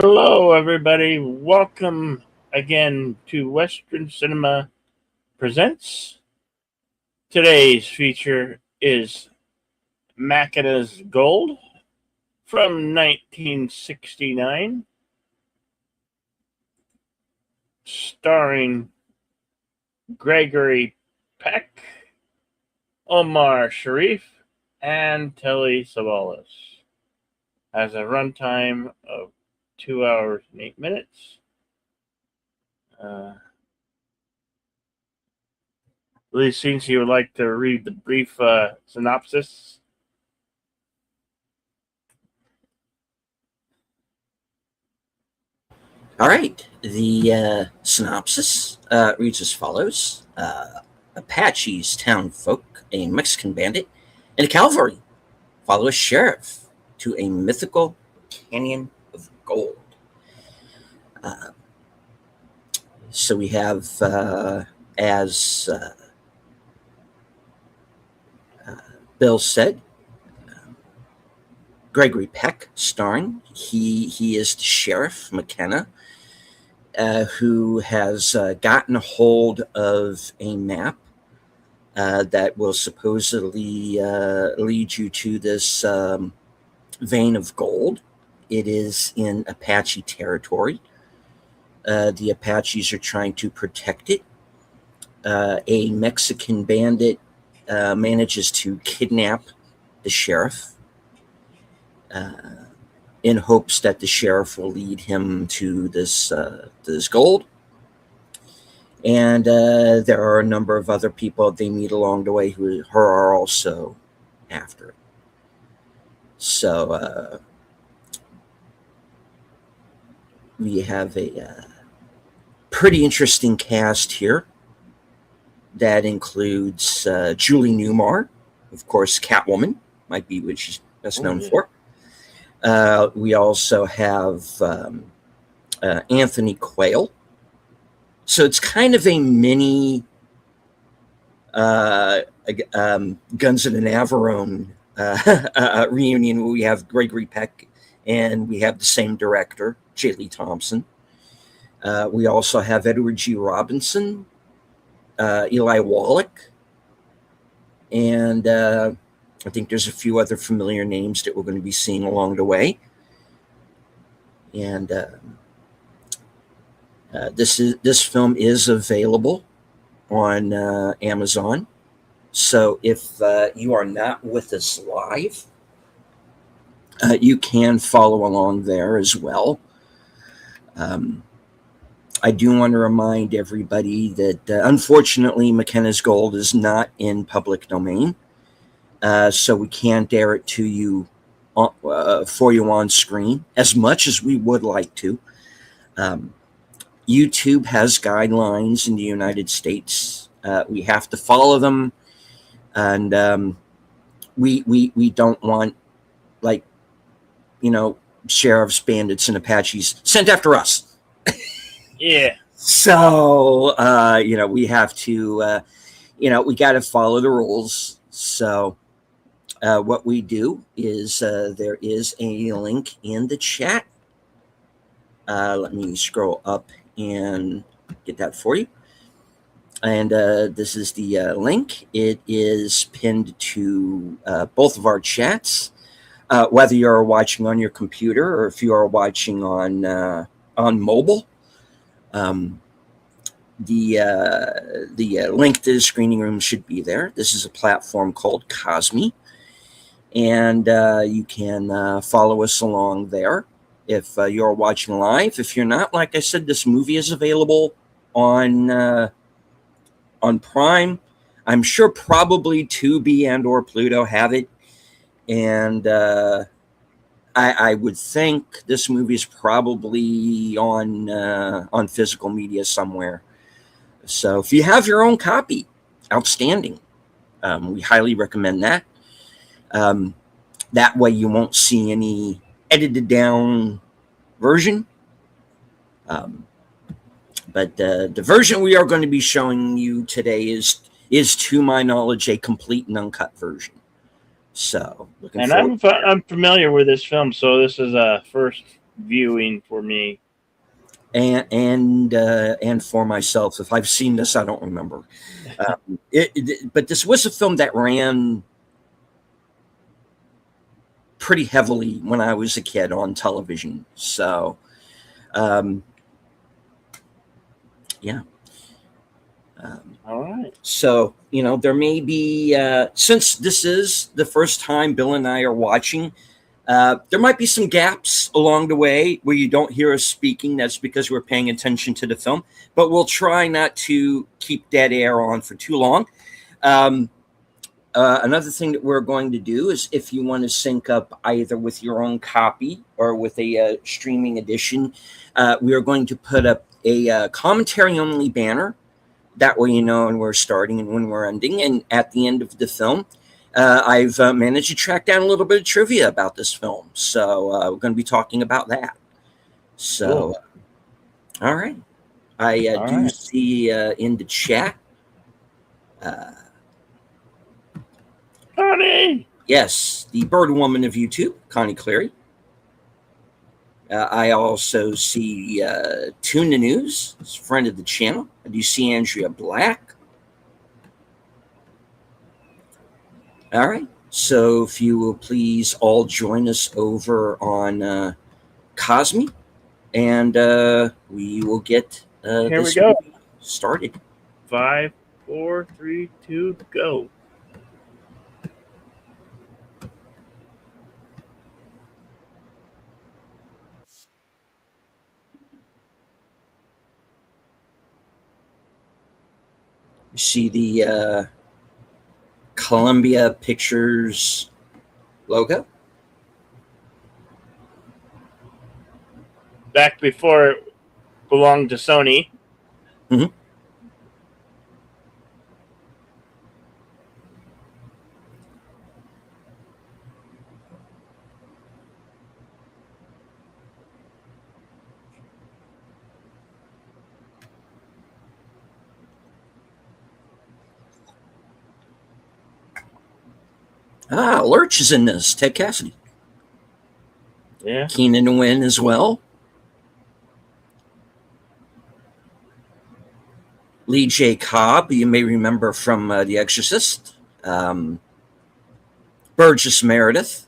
Hello, everybody. Welcome again to Western Cinema Presents. Today's feature is Mackenna's Gold from 1969, starring Gregory Peck, Omar Sharif, and Telly Savalas. Has a runtime of 2 hours and 8 minutes. Lee seems he would like to read the brief synopsis. All right. The synopsis reads as follows. Apaches, town folk, a Mexican bandit, and a cavalry follow a sheriff to a mythical canyon of gold. So we have, as Bill said, Gregory Peck starring. He is the sheriff, Mackenna, who has gotten a hold of a map that will supposedly lead you to this vein of gold. It is in Apache territory. The Apaches are trying to protect it. A Mexican bandit manages to kidnap the sheriff in hopes that the sheriff will lead him to this gold. And there are a number of other people they meet along the way who are also after it. So we have a pretty interesting cast here that includes Julie Newmar, of course, Catwoman, might be what she's best known for. We also have Anthony Quayle. So it's kind of a mini Guns of the Navarone reunion where we have Gregory Peck and we have the same director, J. Lee Thompson. We also have Edward G. Robinson, Eli Wallach, and I think there's a few other familiar names that we're going to be seeing along the way. And this film is available on Amazon. So if you are not with us live, you can follow along there as well. I do want to remind everybody that unfortunately Mackenna's Gold is not in public domain. So we can't air it to you for you on screen as much as we would like to. YouTube has guidelines in the United States. We have to follow them, and we don't want, like, sheriffs, bandits, and Apaches sent after us. Yeah. So we have to we got to follow the rules. So what we do is there is a link in the chat. Let me scroll up and get that for you. And this is the link. It is pinned to both of our chats. Whether you're watching on your computer or if you are watching on mobile, the link to the screening room should be there. This is a platform called Cosme, and you can follow us along there if you're watching live. If you're not, like I said, this movie is available on Prime. I'm sure probably Tubi and or Pluto have it, and I would think this movie is probably on physical media somewhere. So if you have your own copy, outstanding. We highly recommend that. That way you won't see any edited down version. But the version we are going to be showing you today is to my knowledge, a complete and uncut version. So, I'm familiar with this film, so this is a first viewing for me. And for myself. If I've seen this, I don't remember. But this was a film that ran pretty heavily when I was a kid on television. So, um, yeah. All right. So, there may be, since this is the first time Bill and I are watching, there might be some gaps along the way where you don't hear us speaking. That's because we're paying attention to the film, but we'll try not to keep dead air on for too long. Another thing that we're going to do is if you want to sync up either with your own copy or with a streaming edition, we are going to put up a commentary only banner. That way, when we're starting and when we're ending. And at the end of the film, I've managed to track down a little bit of trivia about this film. So we're going to be talking about that. So, Cool. All right. I All do right. see in the chat. Connie! Yes, the bird woman of YouTube, Connie Cleary. I also see Tune the News, friend of the channel. I do see Andrea Black. All right. So if you will please all join us over on Cosme, and we will get Here we this go. movie started. 5, 4, 3, 2, go. You see the Columbia Pictures logo. Back before it belonged to Sony. Mhm. Lurch is in this. Ted Cassidy. Yeah. Keenan Wynn as well. Lee J. Cobb, you may remember from The Exorcist. Burgess Meredith.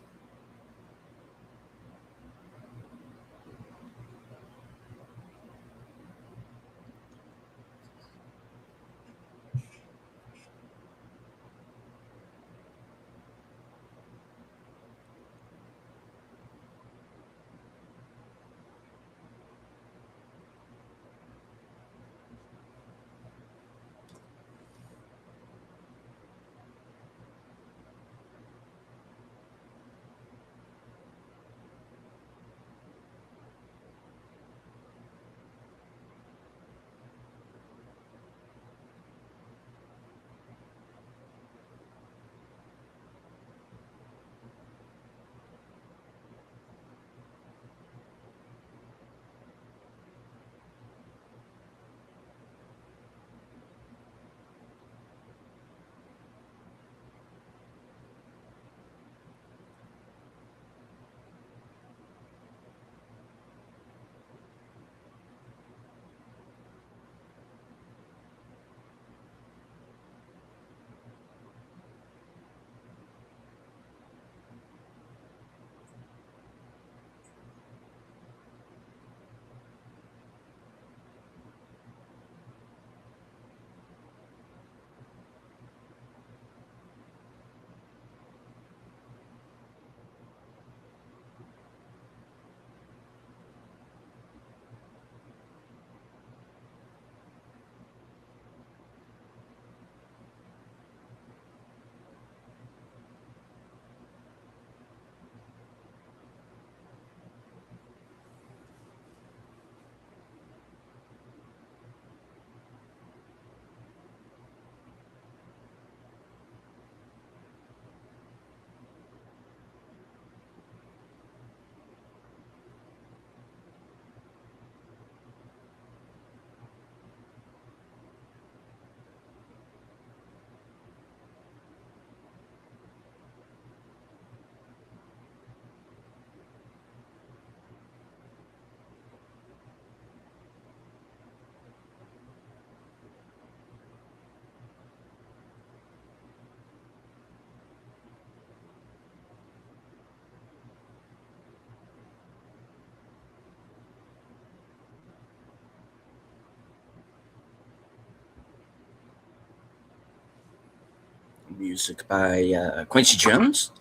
music by Quincy Jones.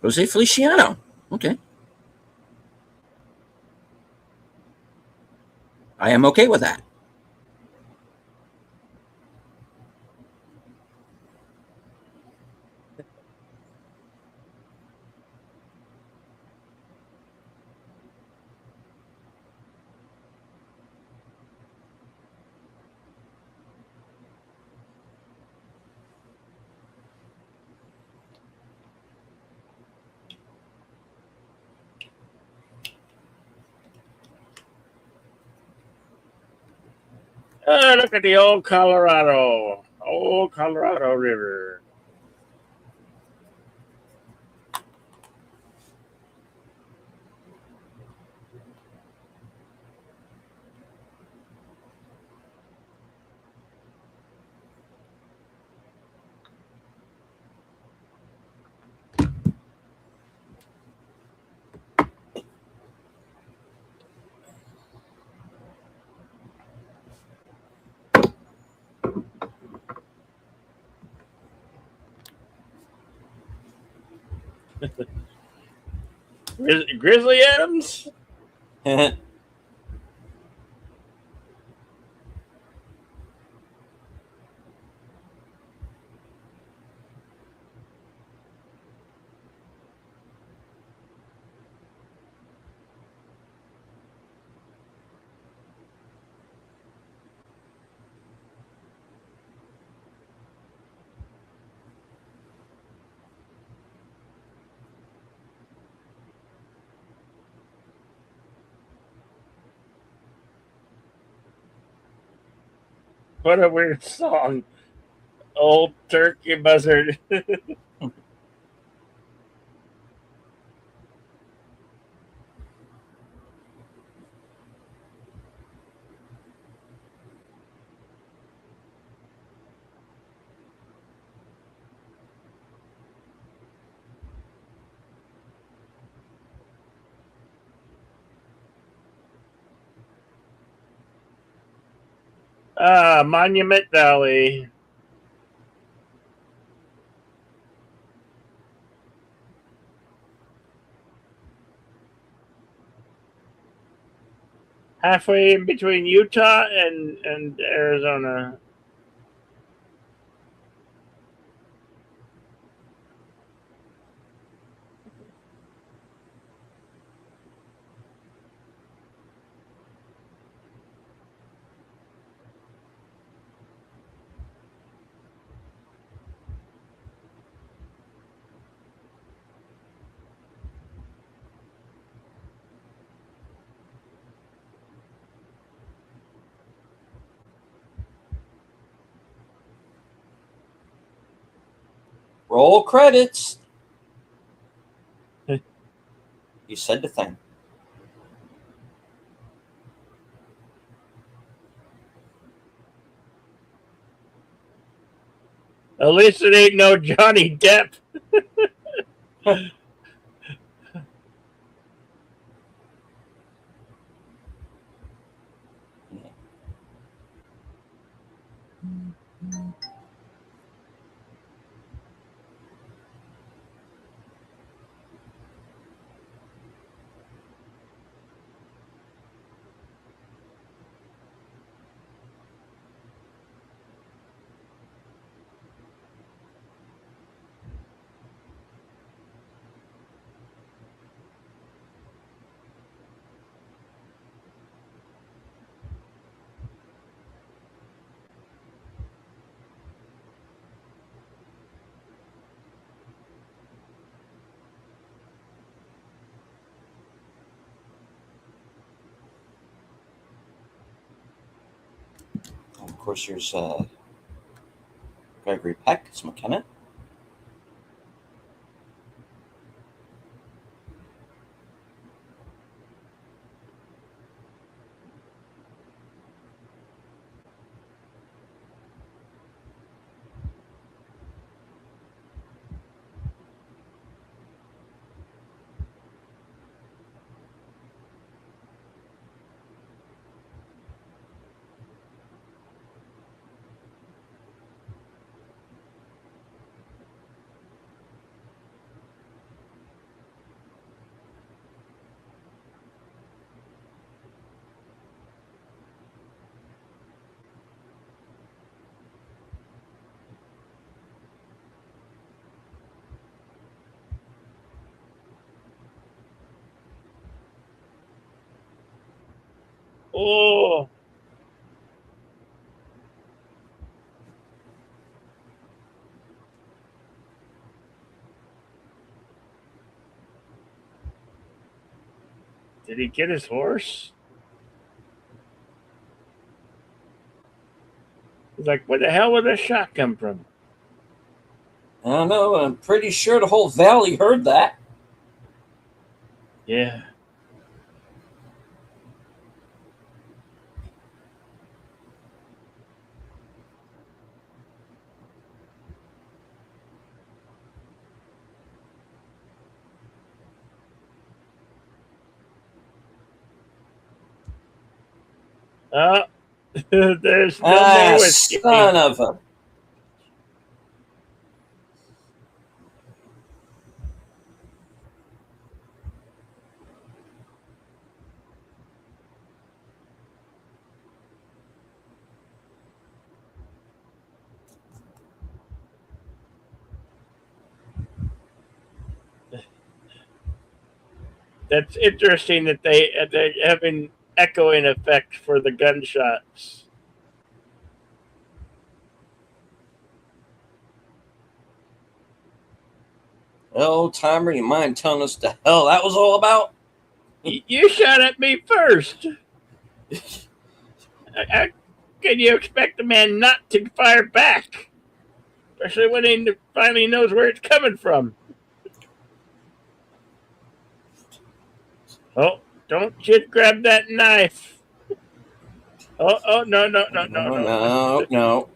Jose Feliciano. Okay. I am okay with that. Oh, look at the old Colorado River. Grizzly Adams? What a weird song. Old Turkey Buzzard. Monument Valley. Halfway in between Utah and Arizona. Roll credits. You said the thing. At least it ain't no Johnny Depp. Of course, there's Gregory Peck. It's Mackenna. Did he get his horse? He's like, where the hell would that shot come from? I don't know. I'm pretty sure the whole valley heard that. Yeah. Oh, there's no more whiskey. Son of a. That's interesting that they have an echoing effect for the gunshots. Oh, Timer, you mind telling us the hell that was all about? You shot at me first. How can you expect a man not to fire back? Especially when he finally knows where it's coming from. Oh, don't you grab that knife. Oh, no. No.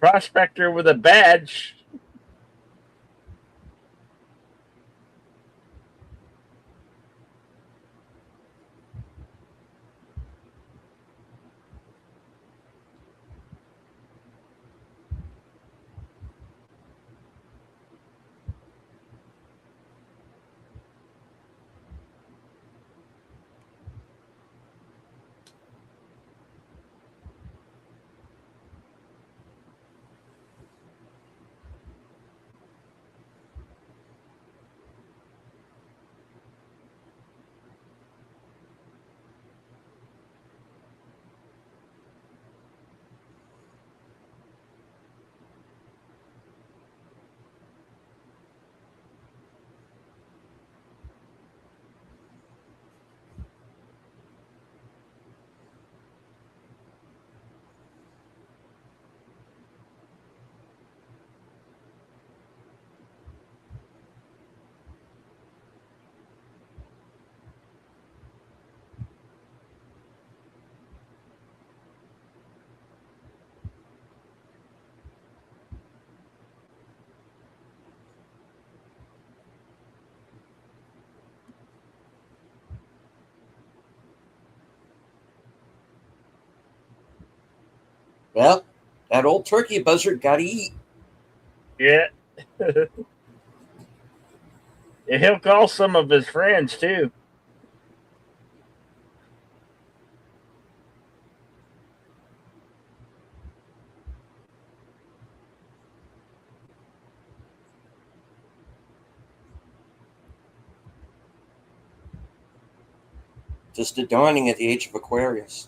Prospector with a badge. Well, that old turkey buzzard got to eat. Yeah. He'll call some of his friends too. Just a dawning at the age of Aquarius.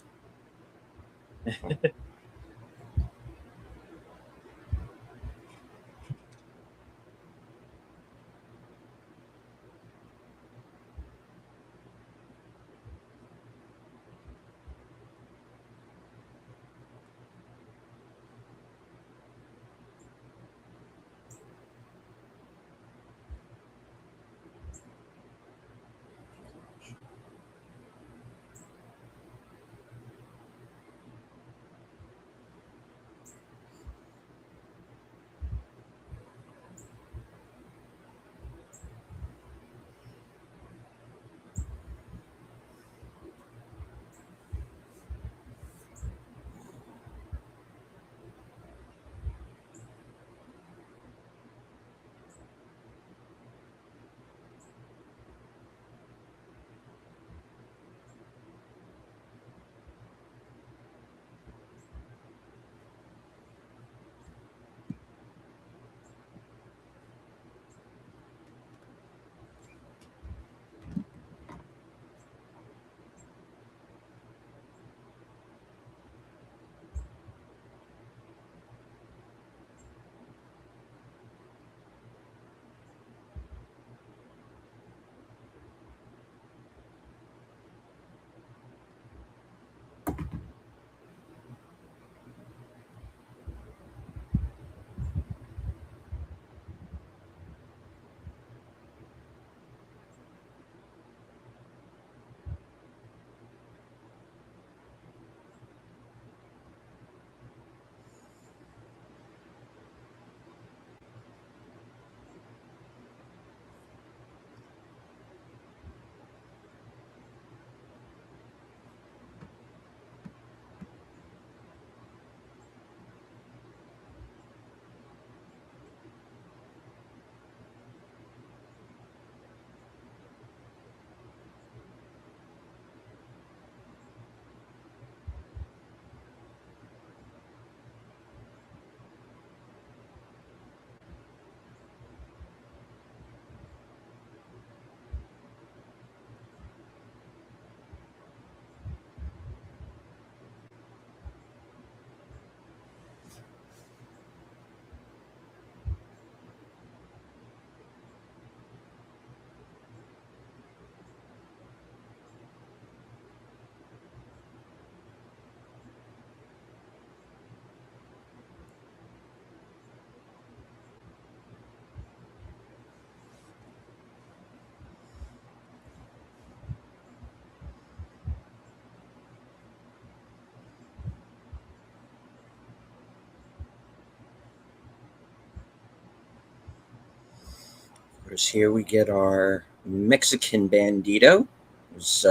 course, here we get our Mexican bandito. Who's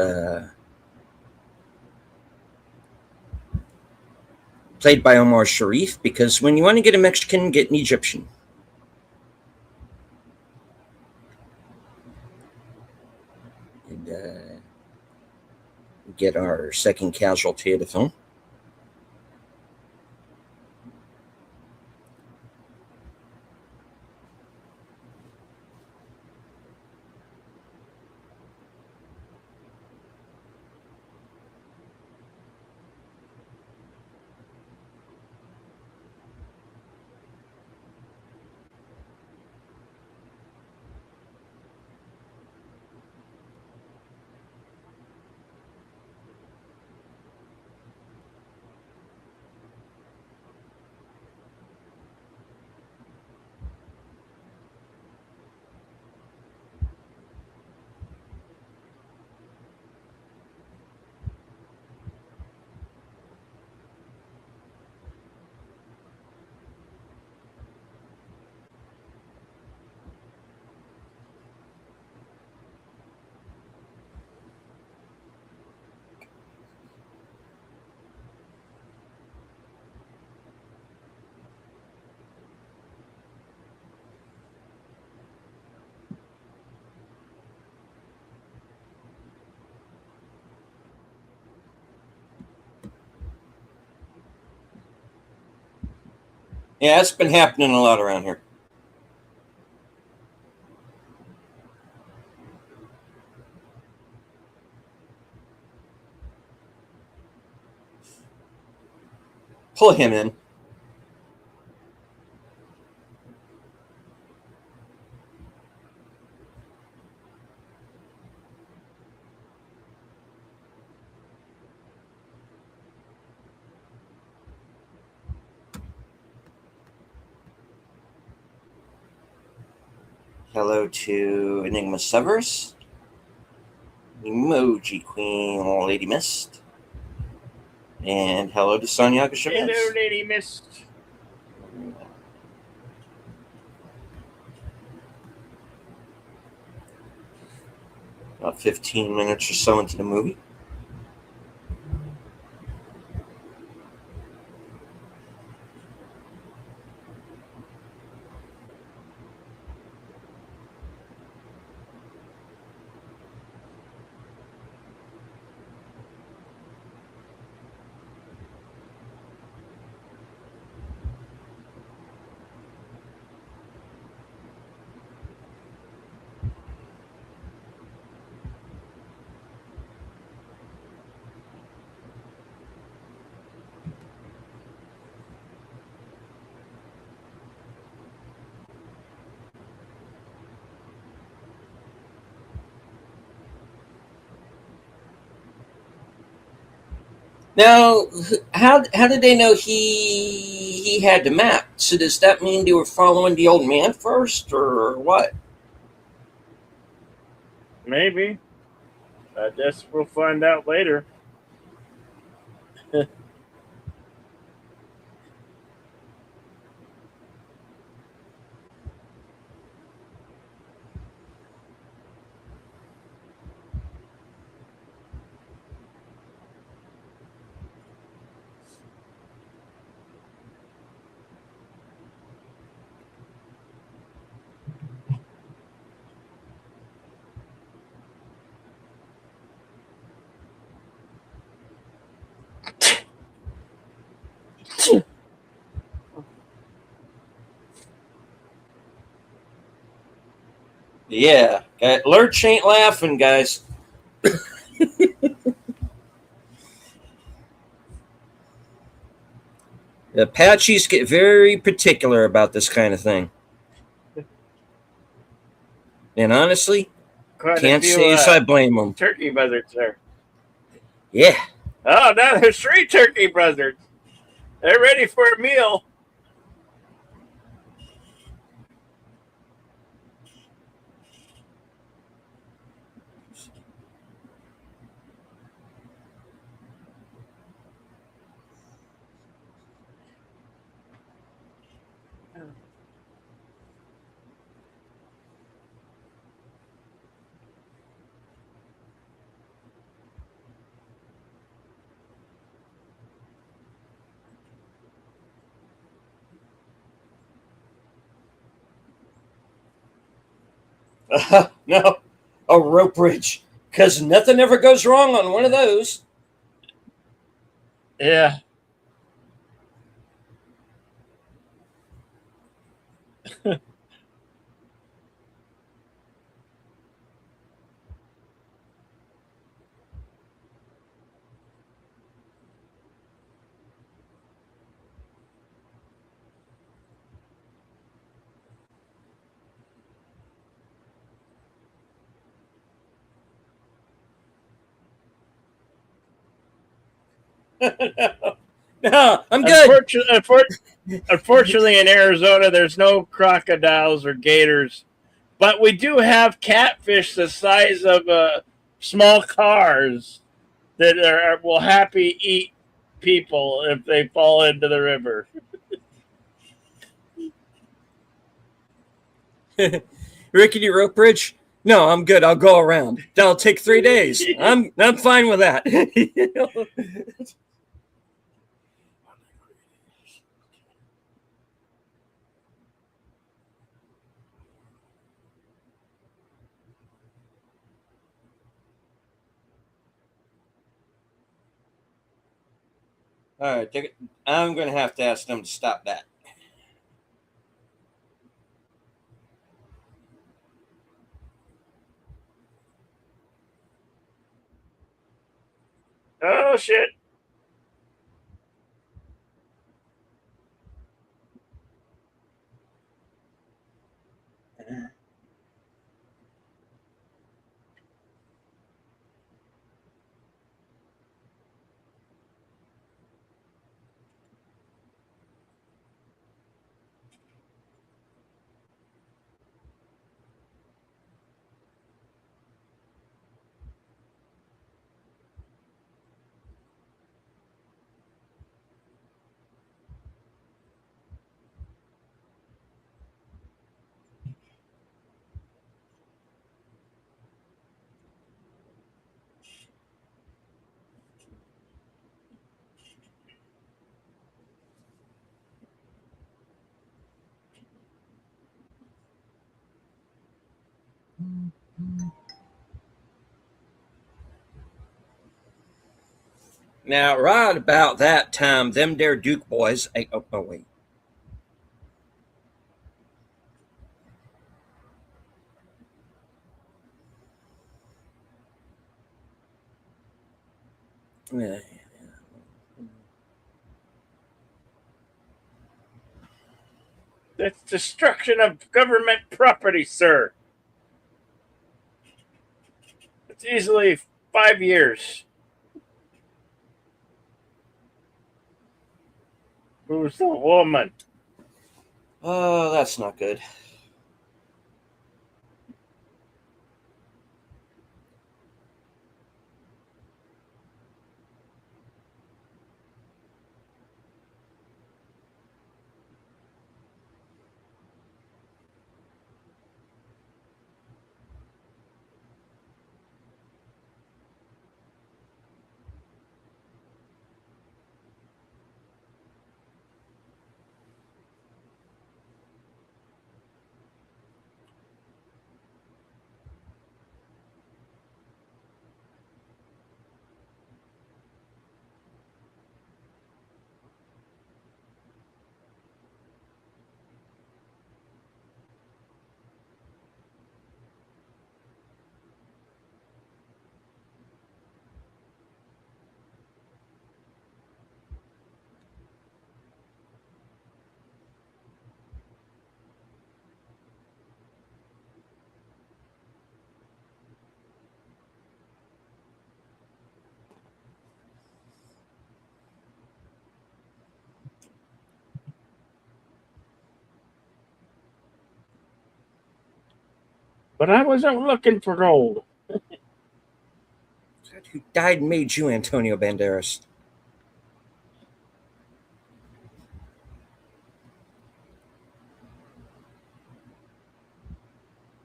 played by Omar Sharif, because when you want to get a Mexican, get an Egyptian. And get our second casualty of the film. Yeah, it's been happening a lot around here. Pull him in. Hello to Enigma Severs, Emoji Queen, Lady Mist, and hello to Sonia Chavez. Hello, Lady Mist. About 15 minutes or so into the movie. Now, how did they know he had the map? So does that mean they were following the old man first, or what? Maybe. I guess we'll find out later. Yeah, Lurch ain't laughing, guys. The Apaches get very particular about this kind of thing. And honestly, Quite a can't few say as I blame them. turkey buzzards there. Yeah. Oh, now there's 3 turkey buzzards. They're ready for a meal. No, a rope bridge, because nothing ever goes wrong on one of those. Yeah. No, I'm good. Unfortunately, in Arizona, there's no crocodiles or gators, but we do have catfish the size of small cars that will happy eat people if they fall into the river. Rickety rope bridge. No, I'm good. I'll go around. That'll take 3 days. I'm fine with that. All right, I'm going to have to ask them to stop that. Oh shit! Now, right about that time, them there Duke boys. Oh, wait. Yeah. That's destruction of government property, sir. It's easily 5 years. Who's the woman? Oh, that's not good. But I wasn't looking for gold. Who died and made you Antonio Banderas?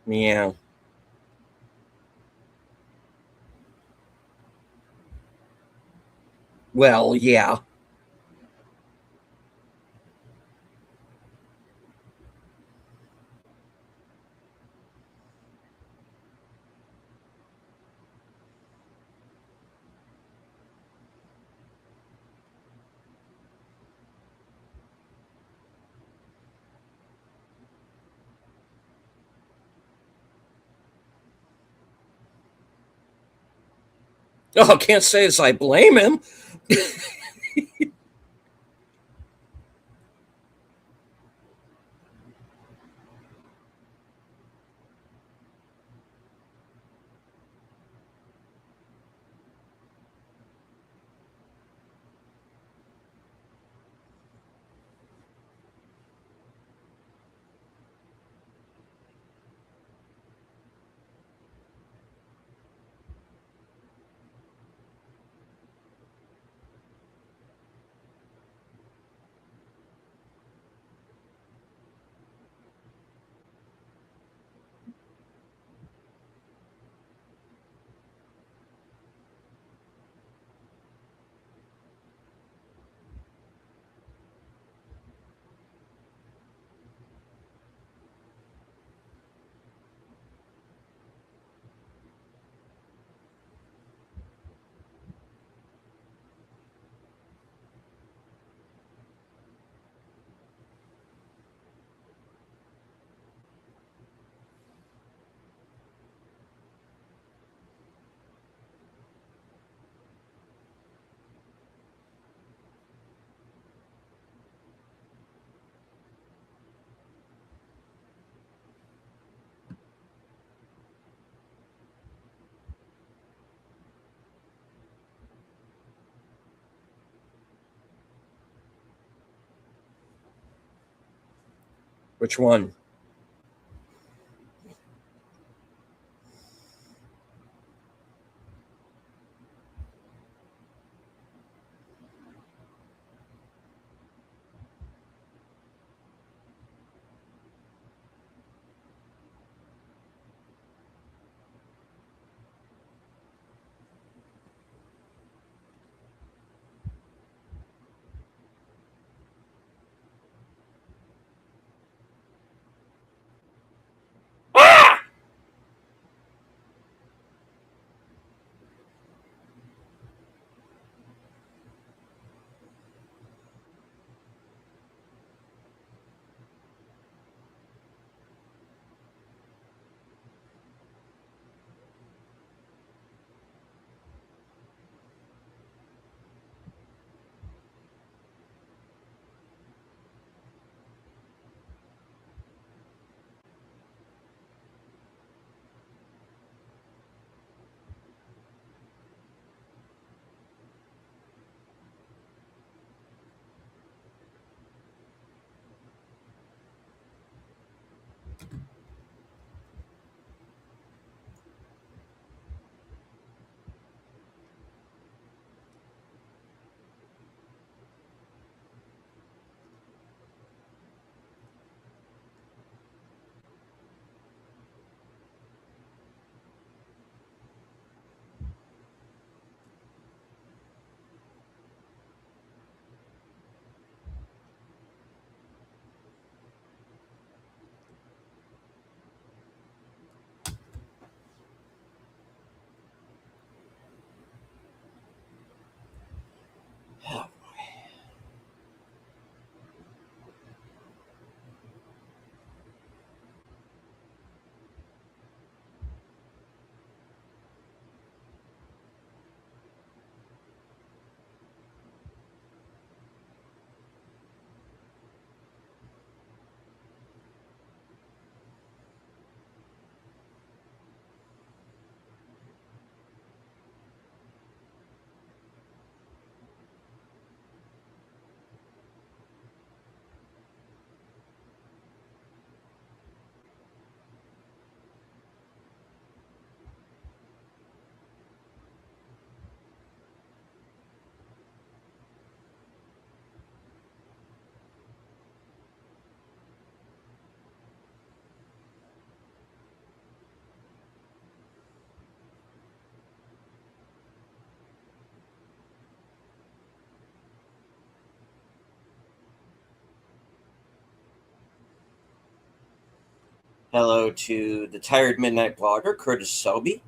Yeah. Well, yeah. Oh, I can't say as I blame him. Which one? Hello to the Tired Midnight Blogger, Curtis Selby.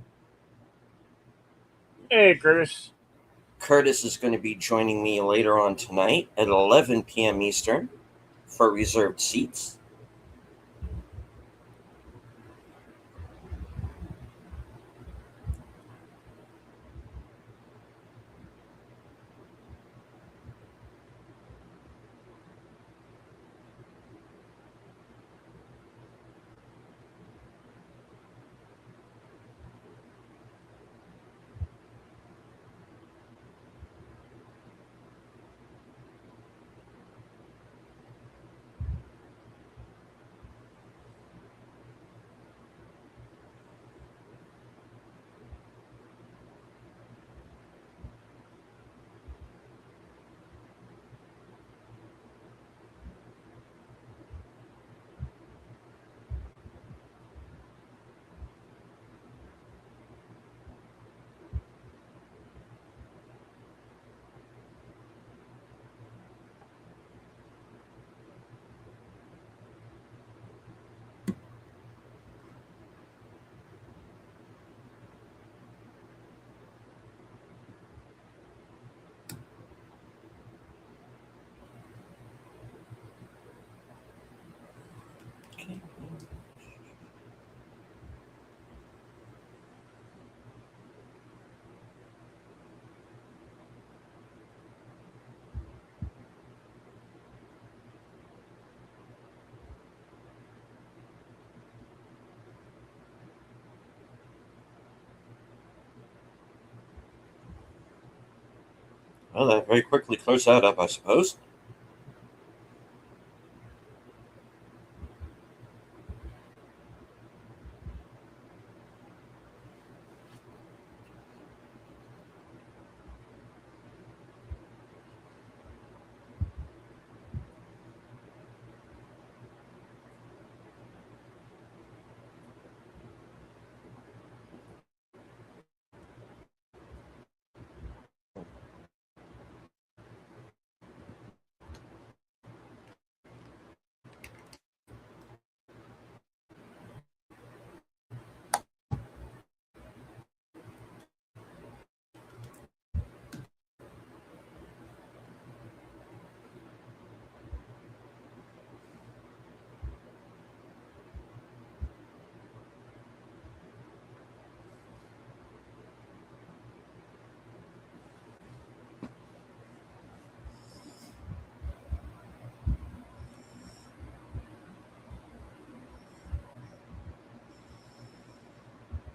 Hey, Curtis. Curtis is going to be joining me later on tonight at 11 p.m. Eastern for reserved seats. Well, that very quickly closed that up, I suppose.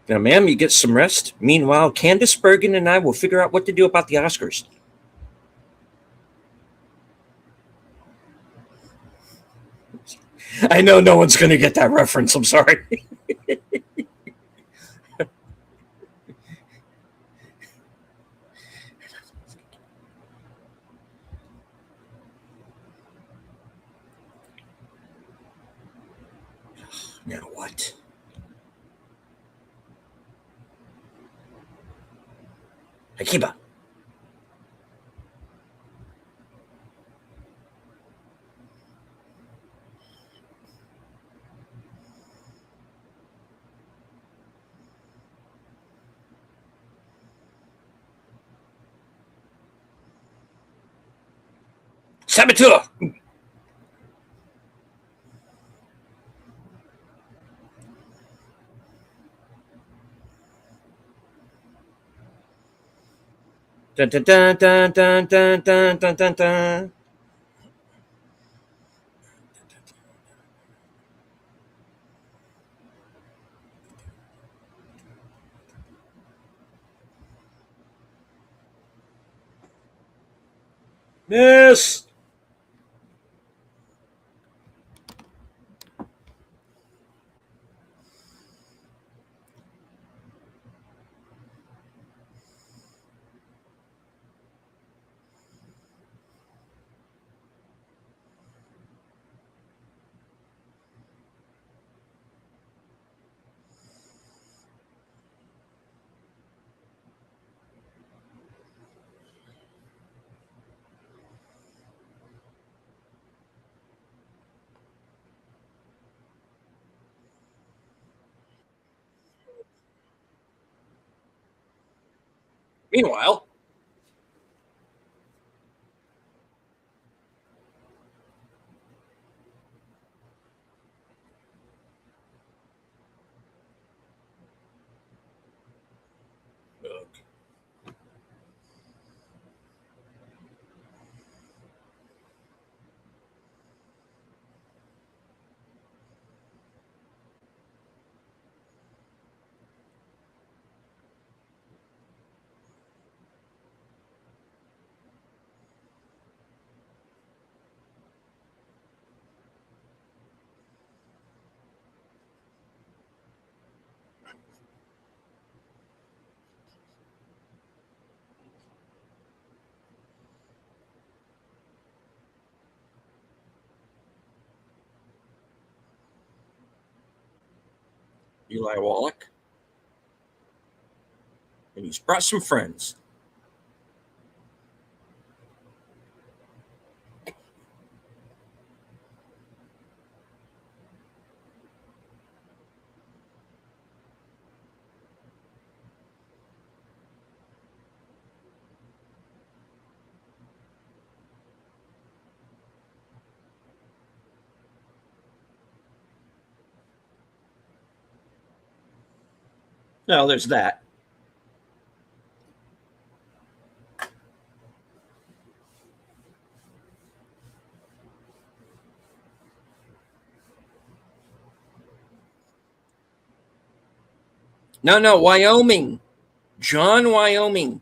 Now, ma'am, you get some rest. Meanwhile, Candace Bergen and I will figure out what to do about the Oscars. I know no one's going to get that reference. I'm sorry. Now what? Akiba. Saboteur! Dun, dun, dun, dun, dun, dun, dun, dun, dun, dun. Miss! Meanwhile, Eli Wallach, and he's brought some friends. No, there's that. No, Wyoming. John, Wyoming.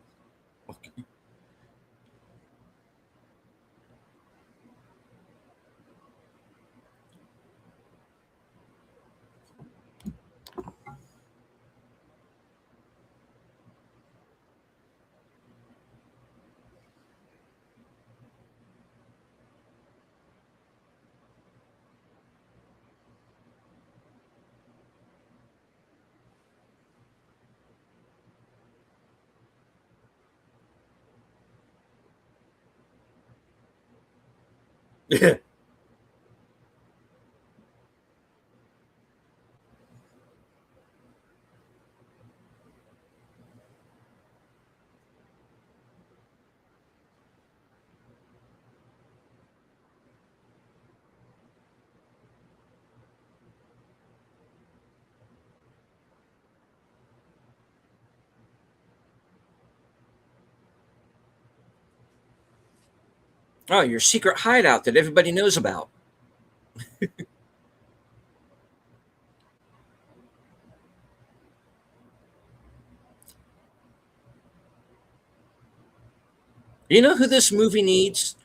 Oh, your secret hideout that everybody knows about. You know who this movie needs?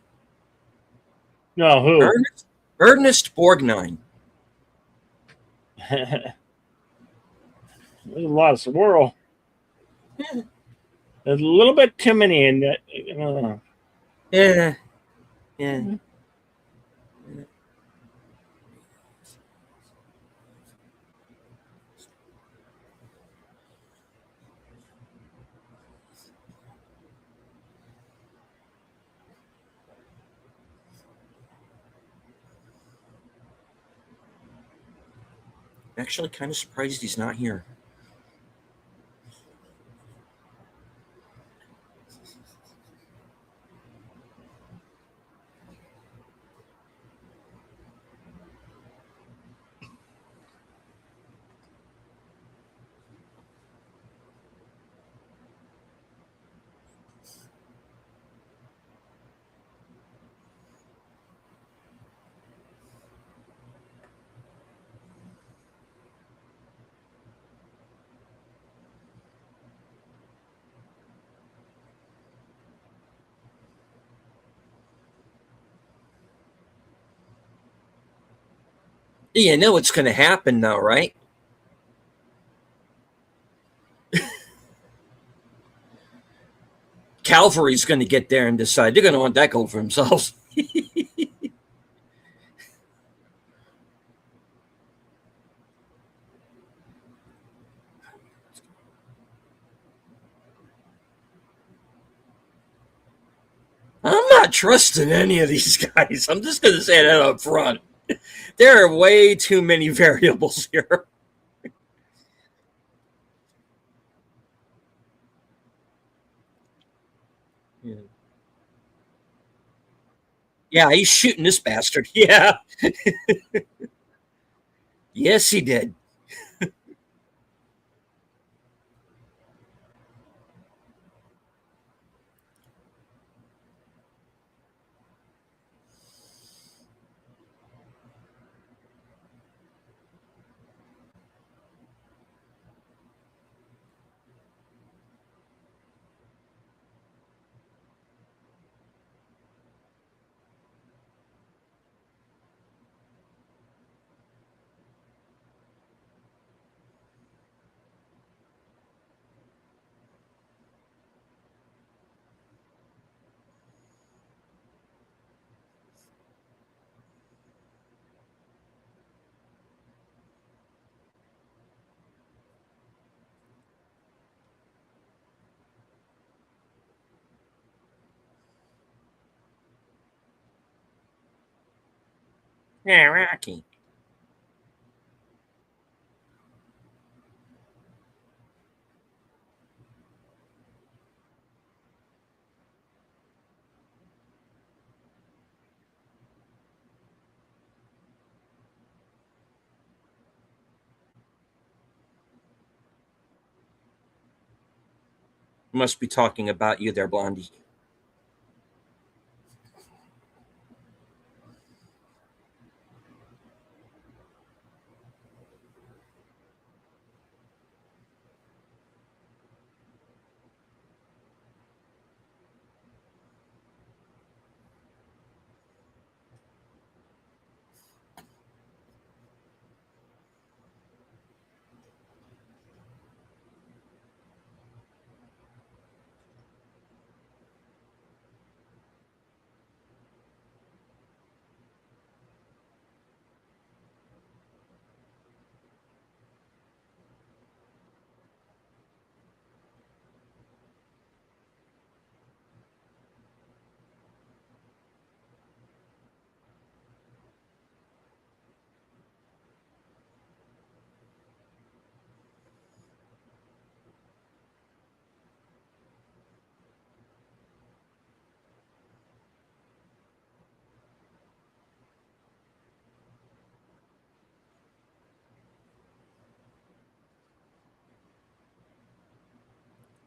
No, who? Ernest Borgnine. There's a lot of swirl. There's a little bit too many in that. Yeah, yeah. Actually, kind of surprised he's not here. You know what's going to happen, though, right? Calvary's going to get there and decide they're going to want that gold for themselves. I'm not trusting any of these guys. I'm just going to say that up front. There are way too many variables here. Yeah, yeah, he's shooting this bastard. Yeah. Yes, he did. Yeah, Rocky. Must be talking about you there, Blondie.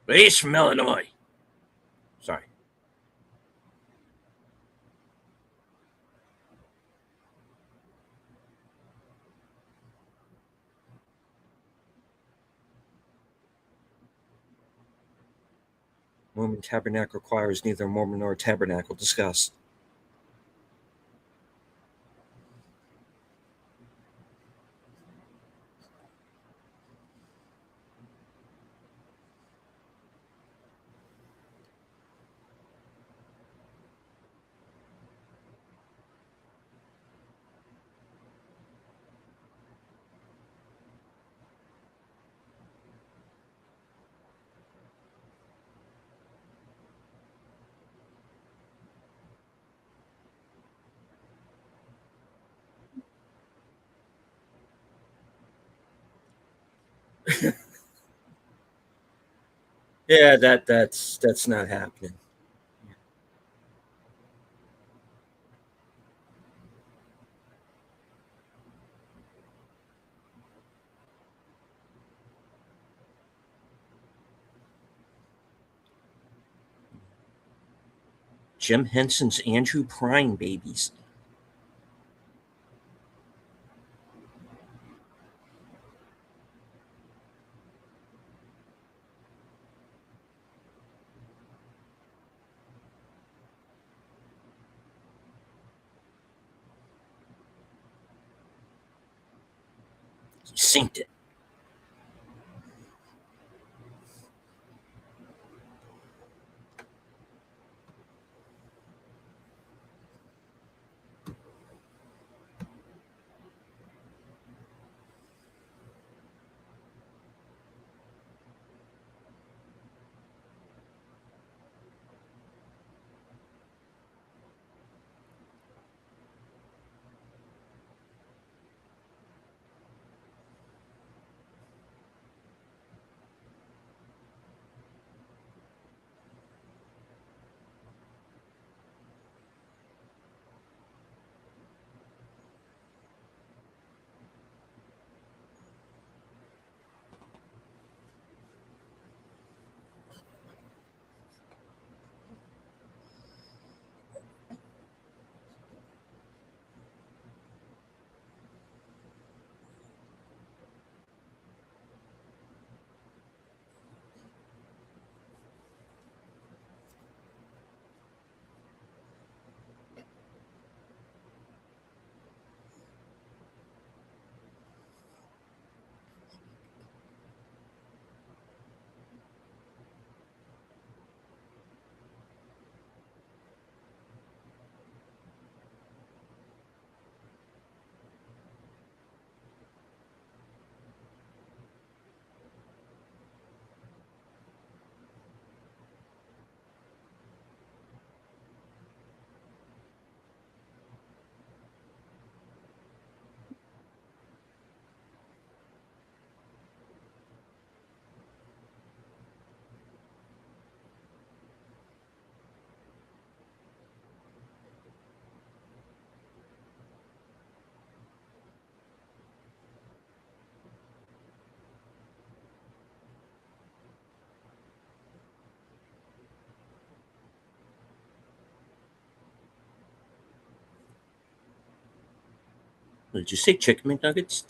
But he's from Illinois. Sorry. Mormon Tabernacle Choir is neither Mormon nor tabernacle. Discuss. Yeah, that's not happening. Jim Henson's Andrew Prine babies. He synced it. Did you say chicken McNuggets?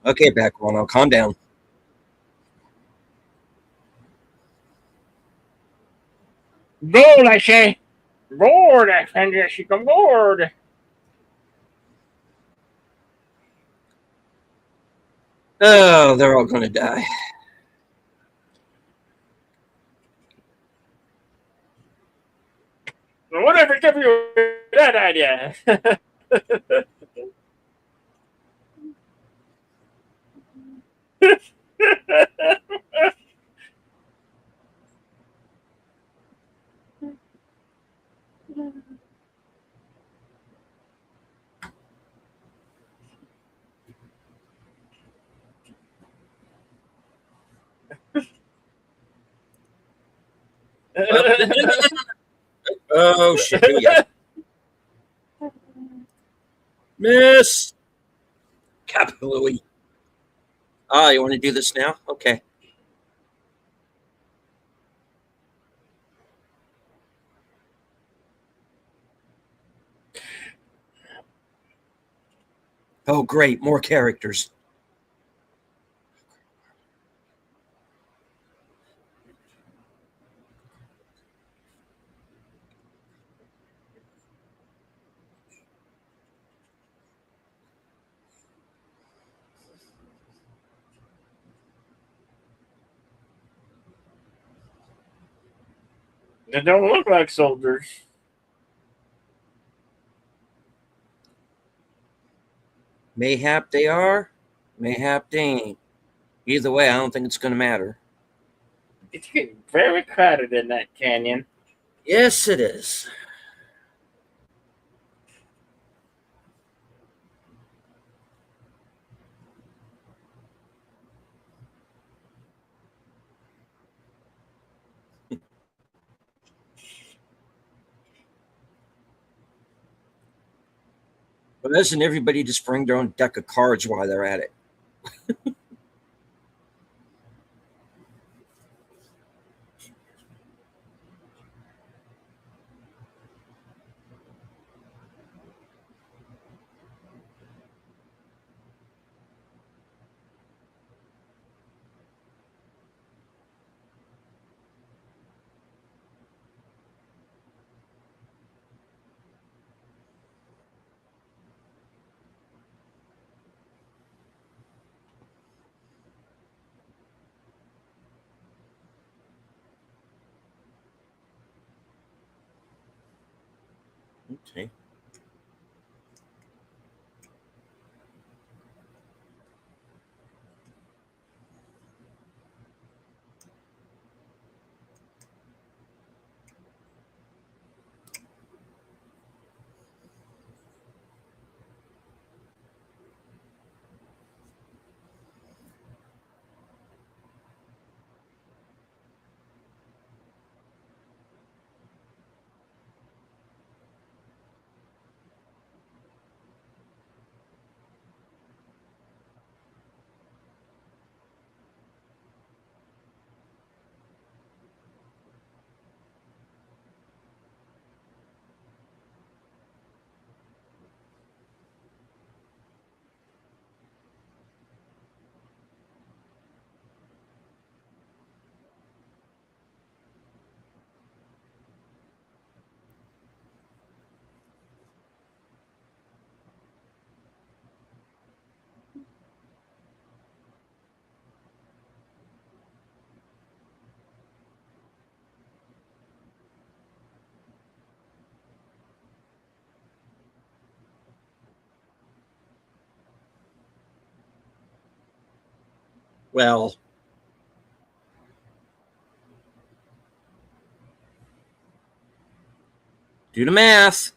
Okay, back on. I'll calm down. Board, I say. Board, I send you. She come board. Oh, they're all going to die. Whatever give you that idea? Oh, oh shit. Here we go. Miss Capillary. Ah, you want to do this now? Okay. Oh, great. More characters. They don't look like soldiers. Mayhap they are. Mayhap they ain't. Either way, I don't think it's going to matter. It's getting very crowded in that canyon. Yes, it is. But doesn't everybody just bring their own deck of cards while they're at it? Okay. Well, do the math.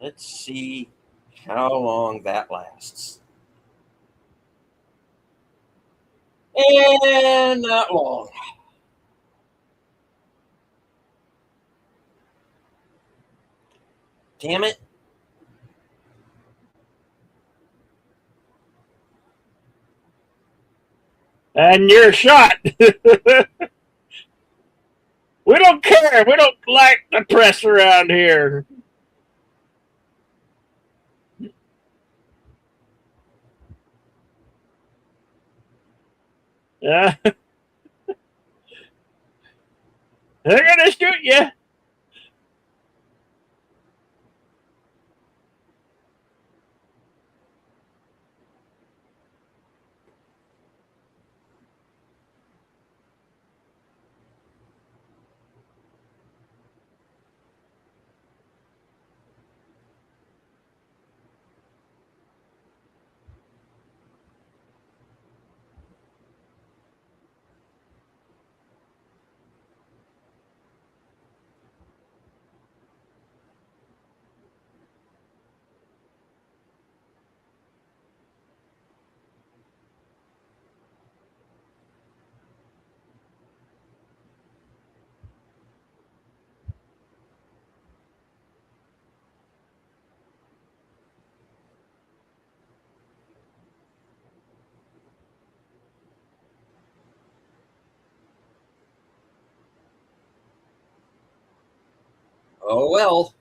Let's see how long that lasts. And not long. Damn it. And you're shot. We don't care. We don't like the press around here. Yeah, they're gonna shoot you. Oh, well.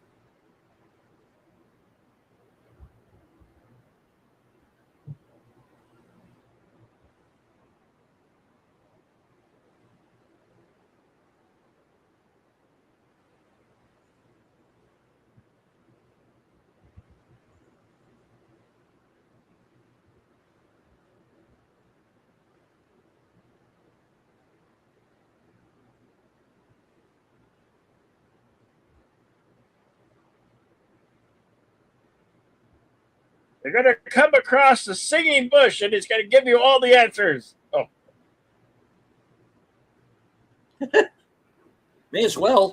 They're gonna come across the singing bush, and it's gonna give you all the answers. Oh, May as well.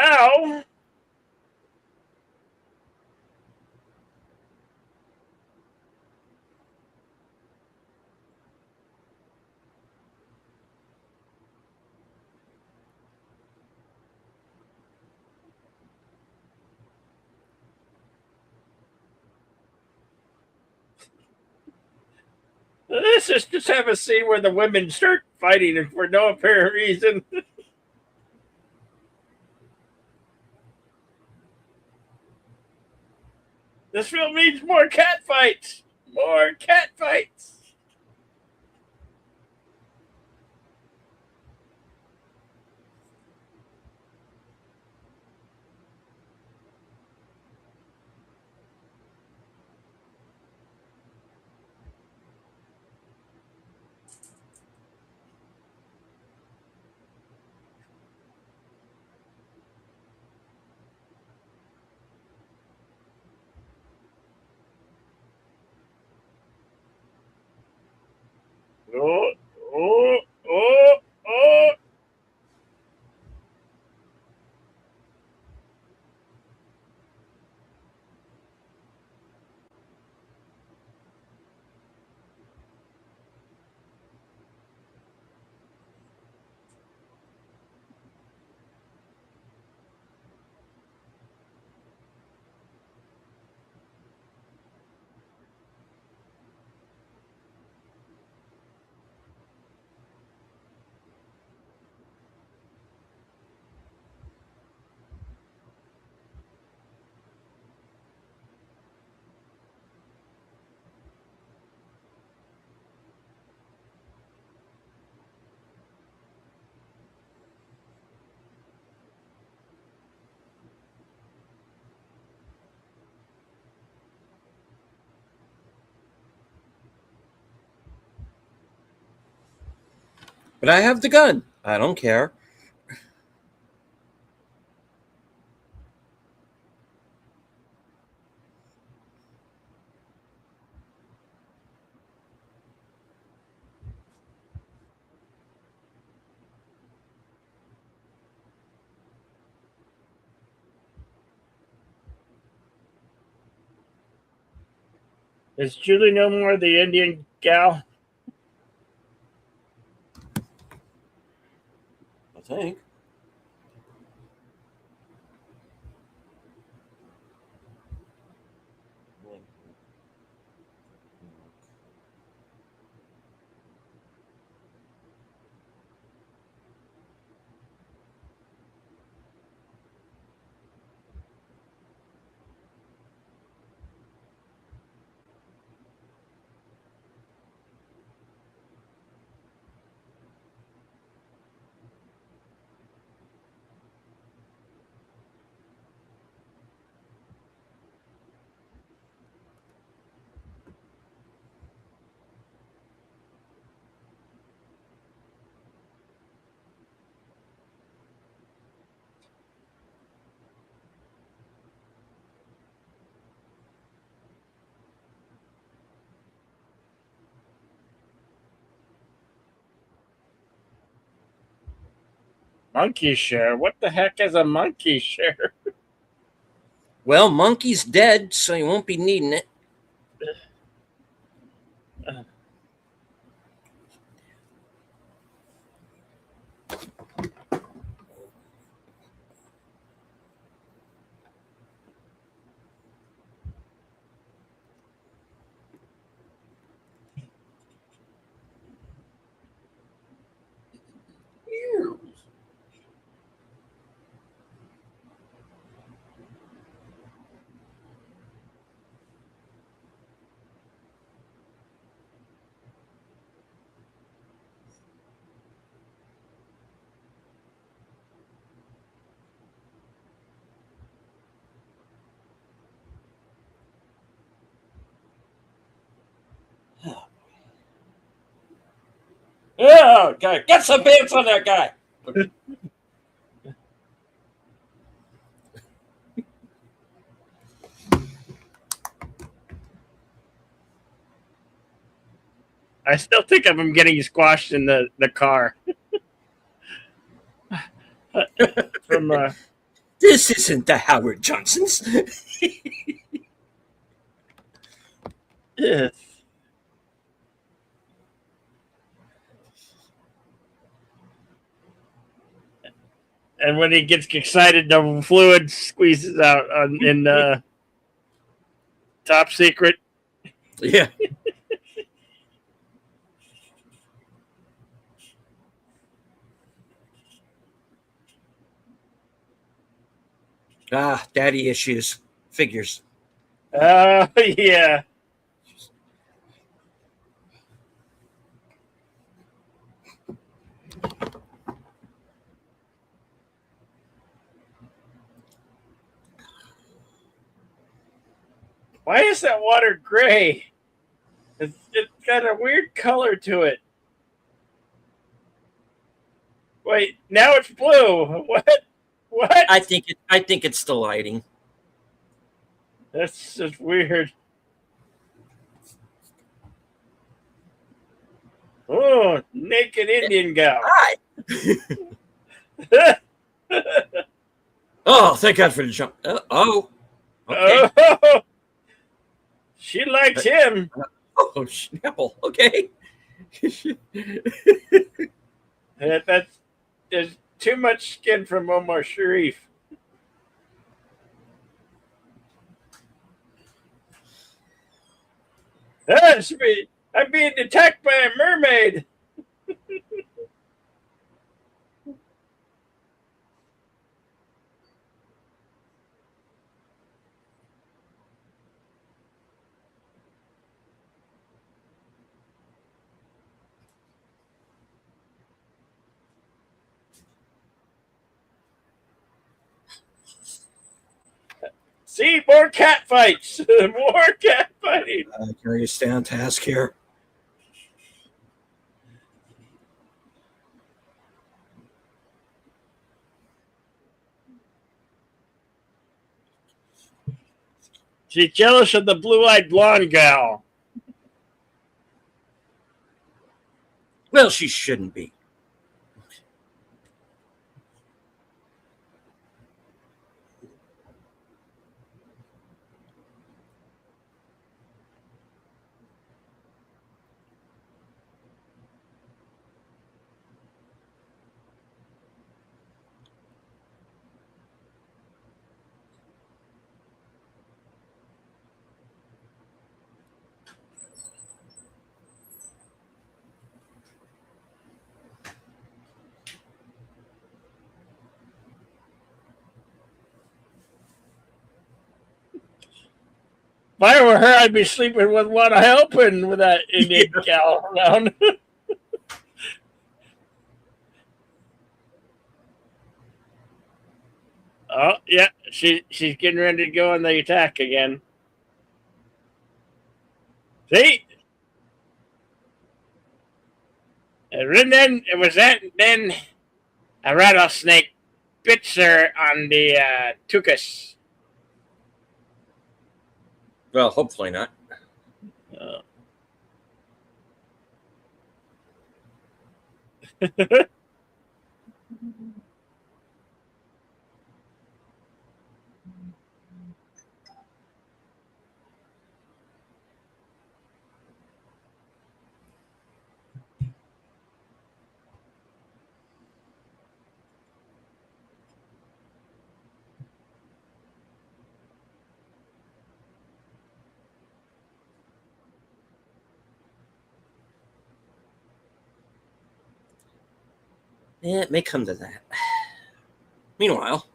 ow! Let's just have a scene where the women start fighting for no apparent reason. This film needs more cat fights. More cat fights. Oh, oh, oh, oh. But I have the gun. I don't care. Is Julie no more the Indian gal? I think. Monkey share? What the heck is a monkey share? Well, Monkey's dead, so you won't be needing it. Yeah, okay. Get some pants on that guy. I still think of him getting squashed in the car. From This isn't the Howard Johnsons. yes. And when he gets excited, the fluid squeezes out in Top Secret. Yeah. Daddy issues. Figures. Yeah. Why is that water gray? It's got a weird color to it. Wait, now it's blue. What? What? I think it's the lighting. That's just weird. Oh, naked Indian gal. Hi. Oh, thank God for the jump. Oh. Okay. Oh, she likes him. Oh, Schnapple. Okay. That's there's too much skin from Omar Sharif. I'm being attacked by a mermaid. See, more cat fights. More cat fighting. Can you stay on task here? She's jealous of the blue-eyed blonde gal. Well, she shouldn't be. If I were her, I'd be sleeping with one eye open with that Indian cow around. Oh, yeah, she's getting ready to go on the attack again. See? And then it was that, then a rattlesnake bits her on the tuchus. Well, hopefully not. Uh, Yeah, it may come to that. Meanwhile,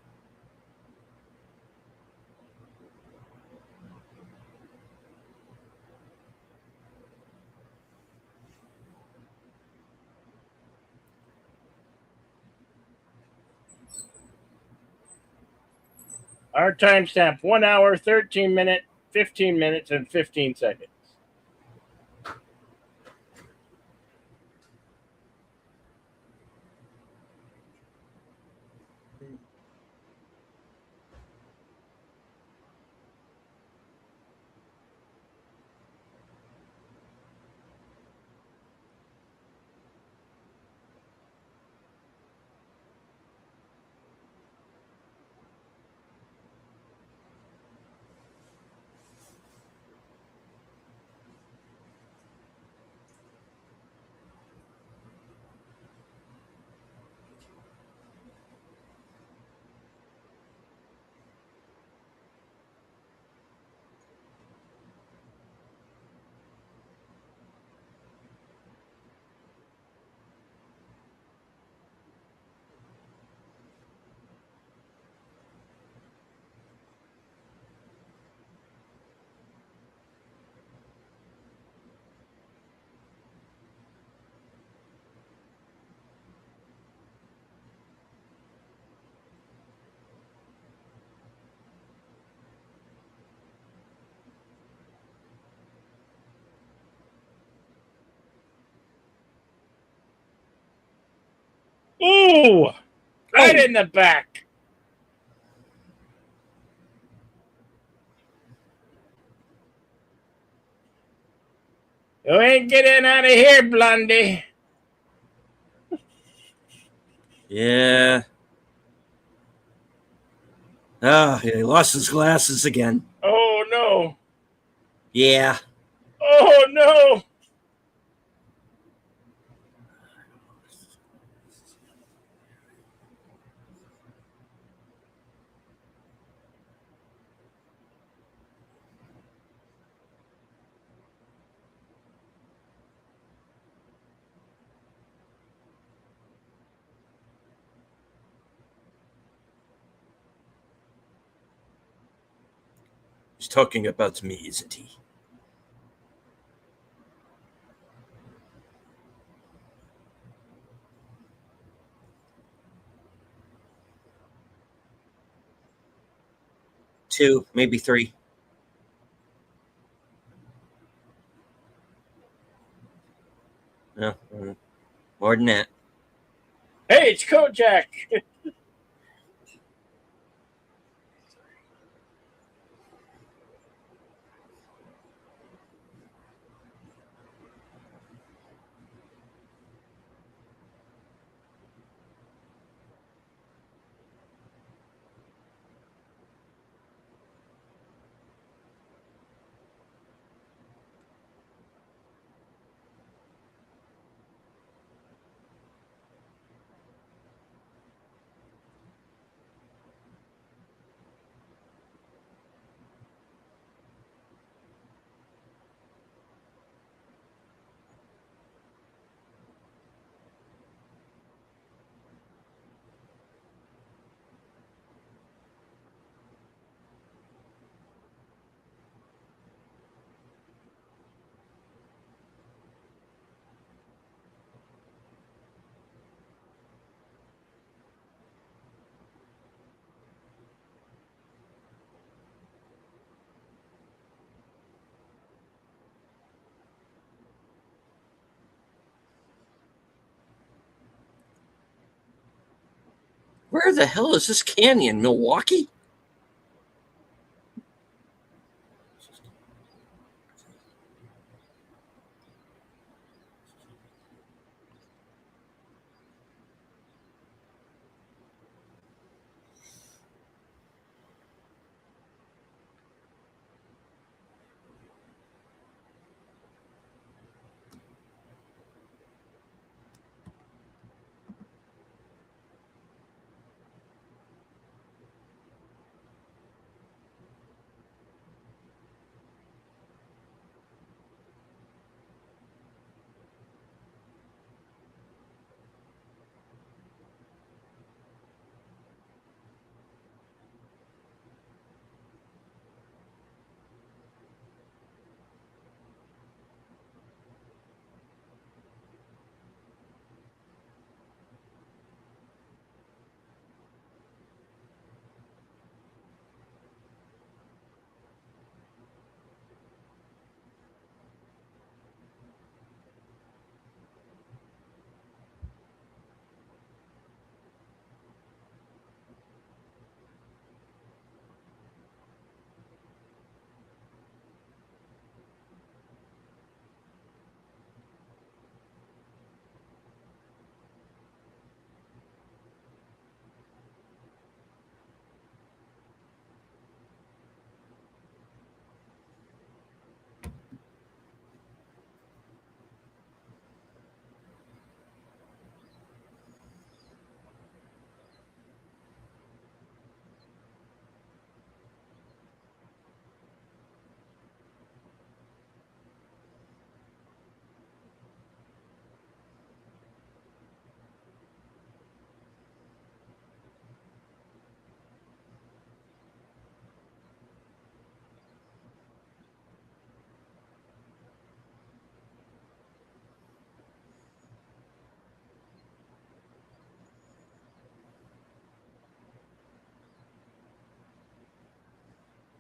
our timestamp 1 hour, 13 minutes, 15 minutes, and 15 seconds. Ooh! Right in the back. You ain't getting out of here, Blondie. yeah. Oh, he lost his glasses again. Oh, no. Yeah. Oh, no. He's talking about me, isn't he? Two, maybe three. No, more than that. Hey, it's Kojak. Where the hell is this canyon? Milwaukee?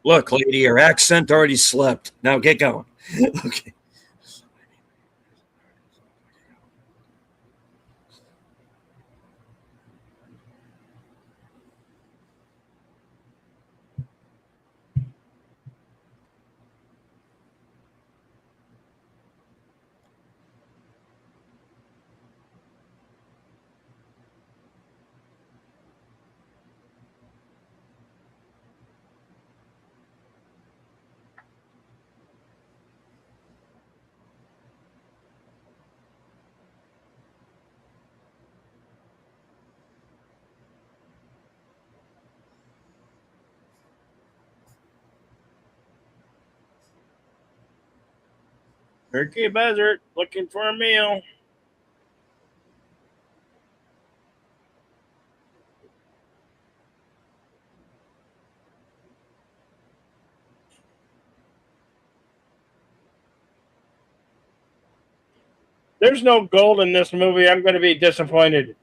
Look, lady, your accent already slept. Now get going. Okay. Turkey Buzzard looking for a meal. There's no gold in this movie. I'm going to be disappointed.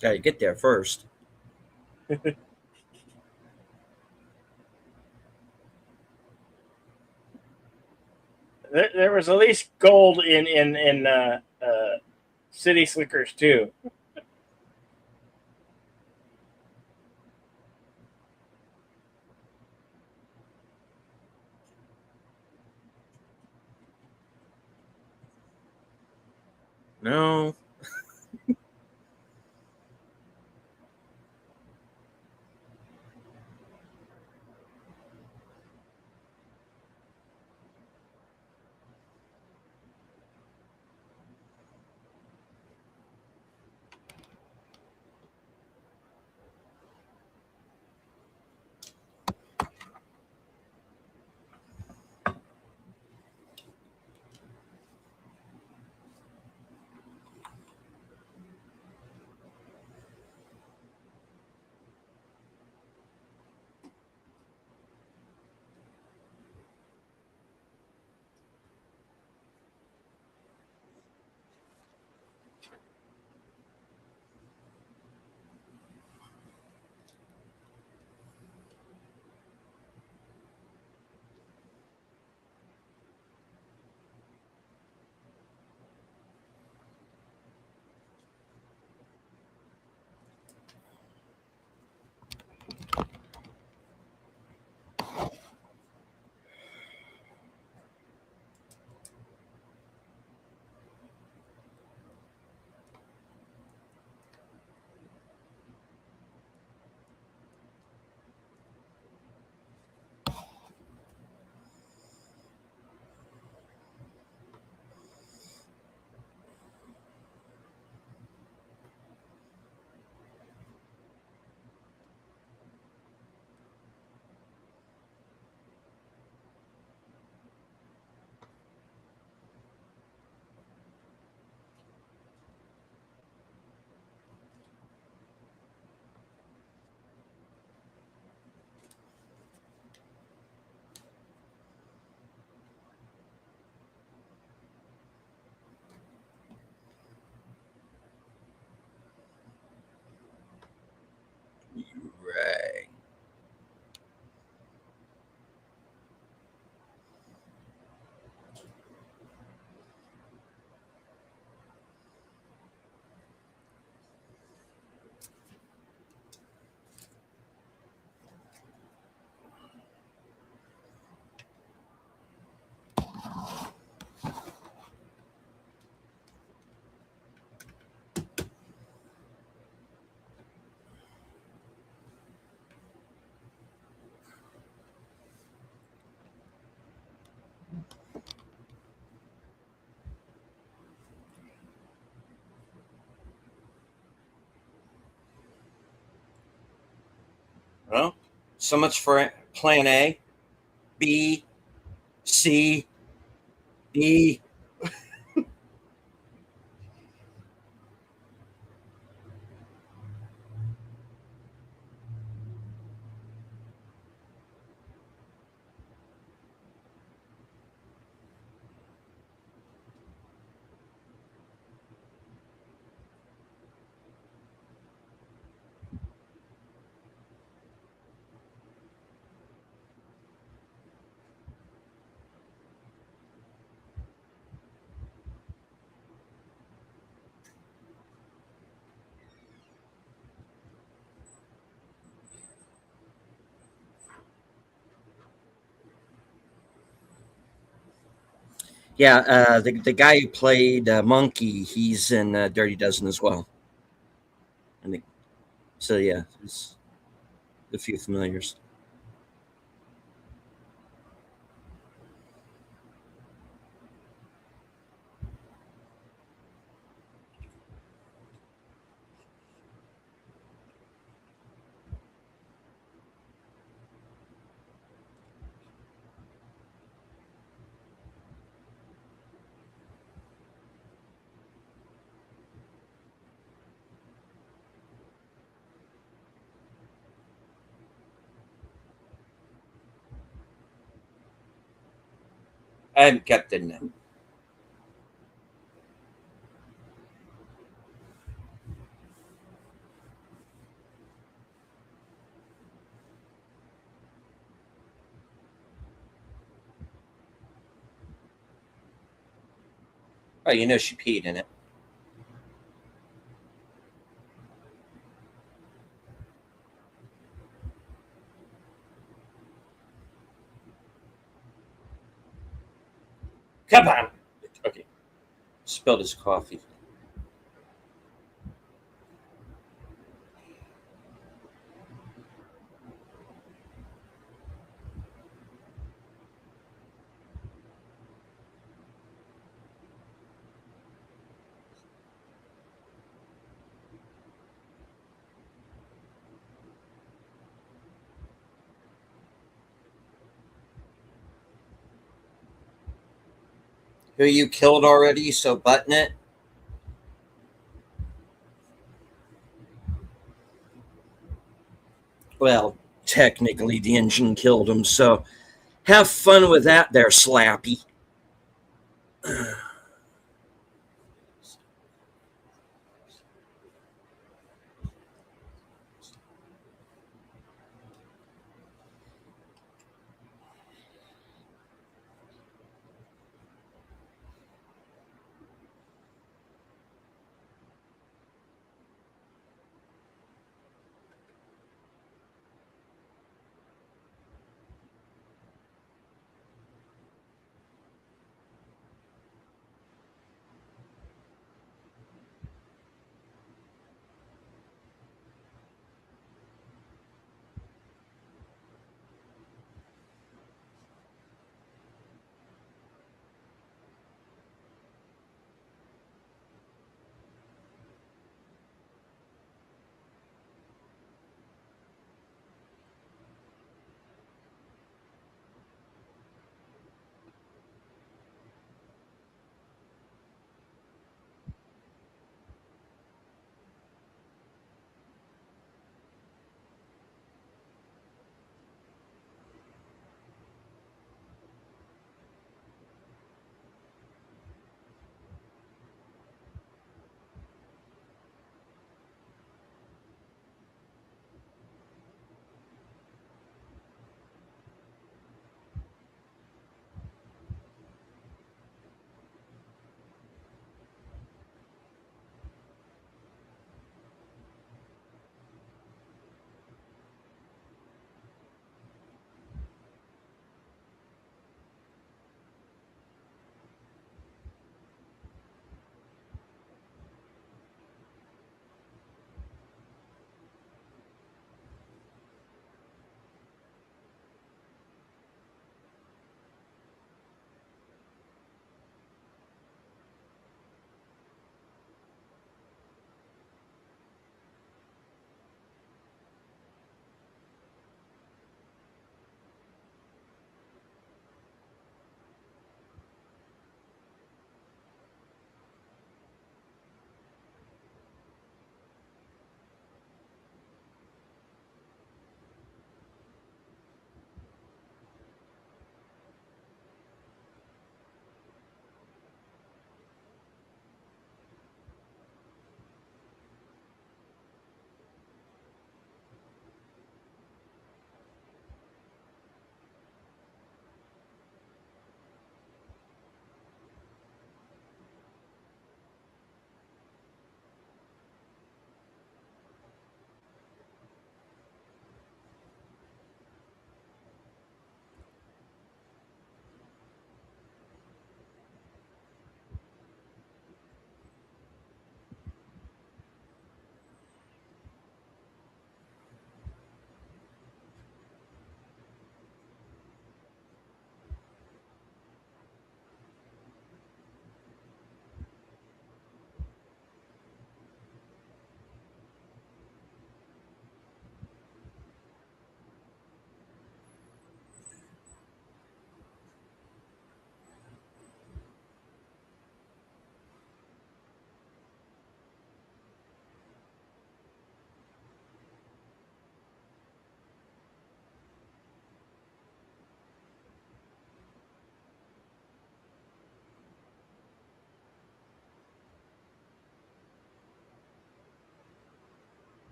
Gotta get there first. There was at least gold in City Slickers too. No. Well, so much for plan A, B, C, D. Yeah, the guy who played Monkey, he's in Dirty Dozen as well. I think so. Yeah, it's a few familiars. I haven't kept in them. Oh, you know she peed in it. Come on. Okay. Spilled his coffee. Who you killed already, so button it. Well, technically, the engine killed him, so have fun with that, there, Slappy.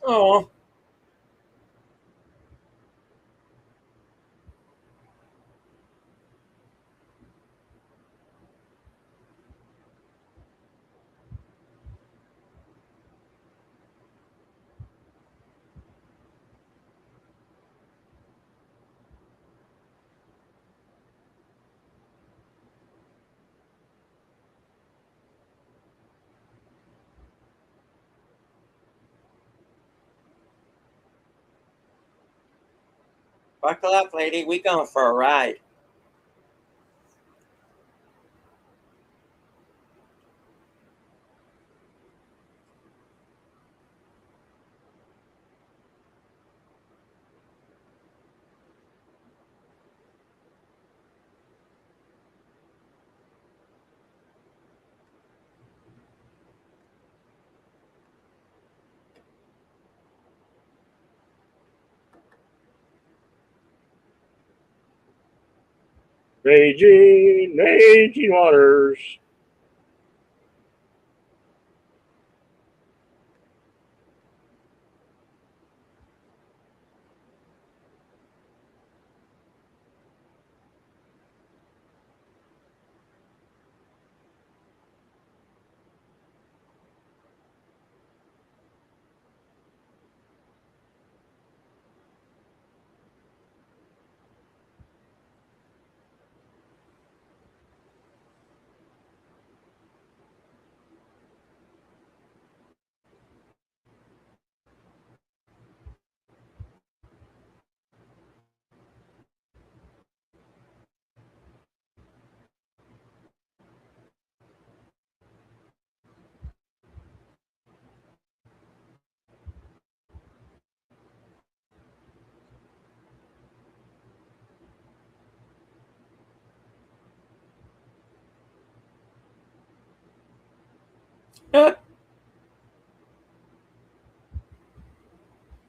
Oh, buckle up, lady. We going for a ride. Raging, raging waters.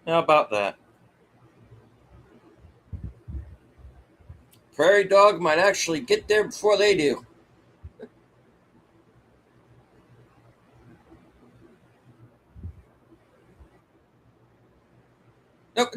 How about that? Prairie dog might actually get there before they do. Nope.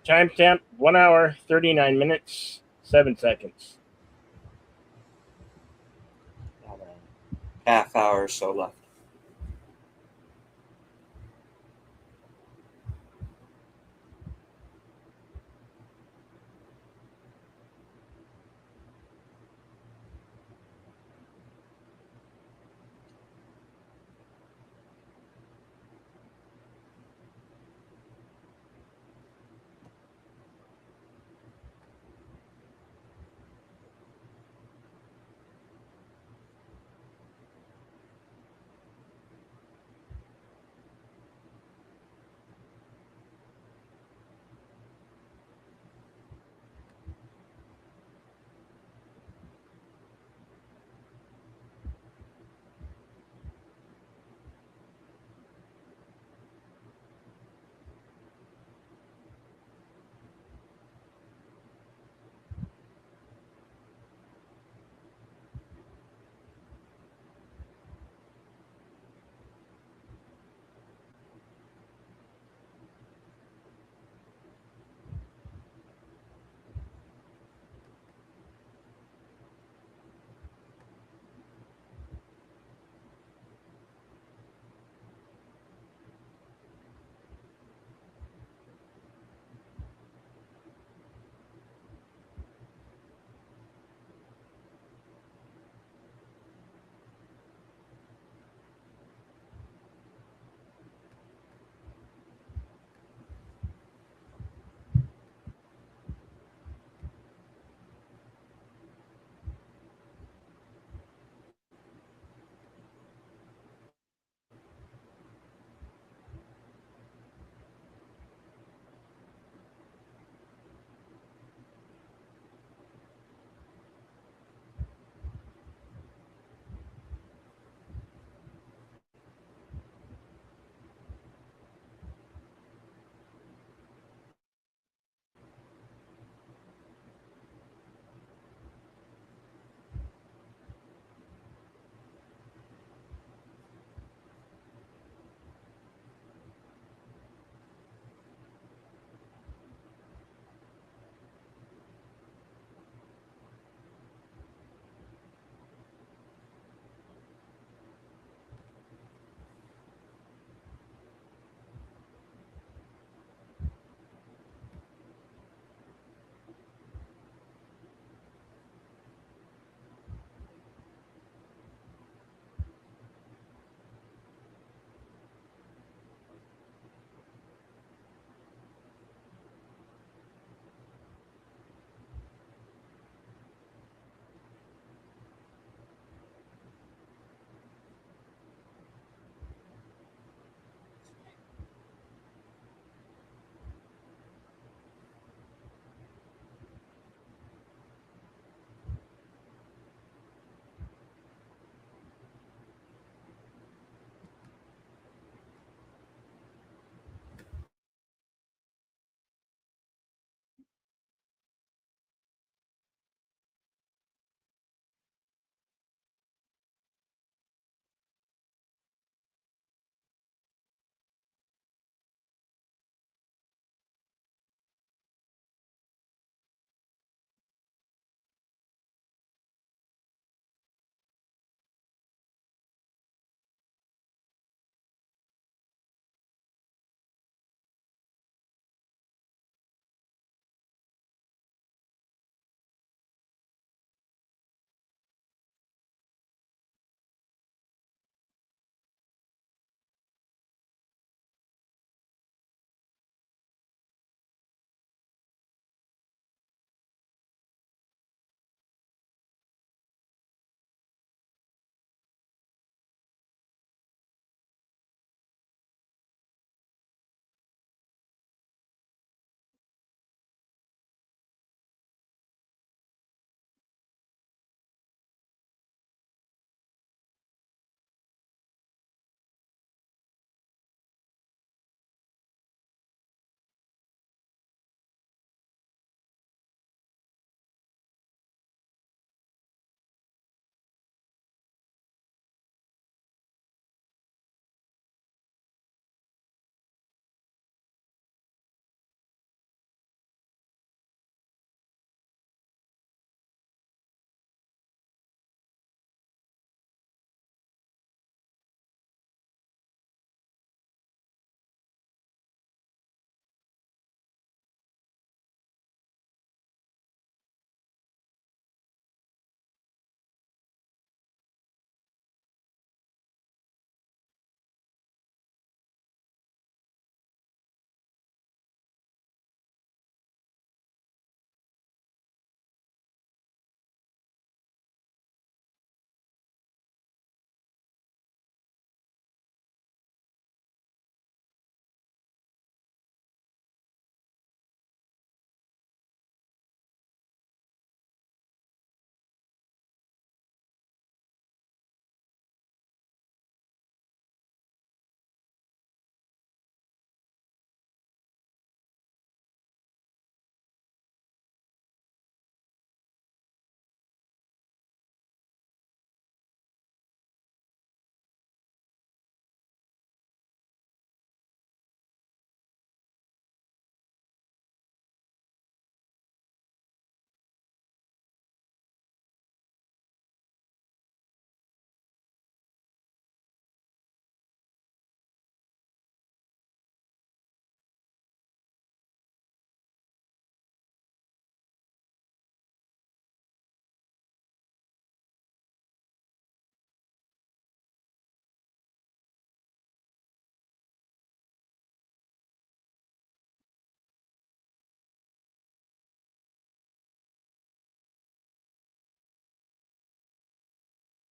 Timestamp 1 hour, 39 minutes, 7 seconds. About a half hour or so left.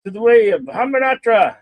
to the way of Hamanatra.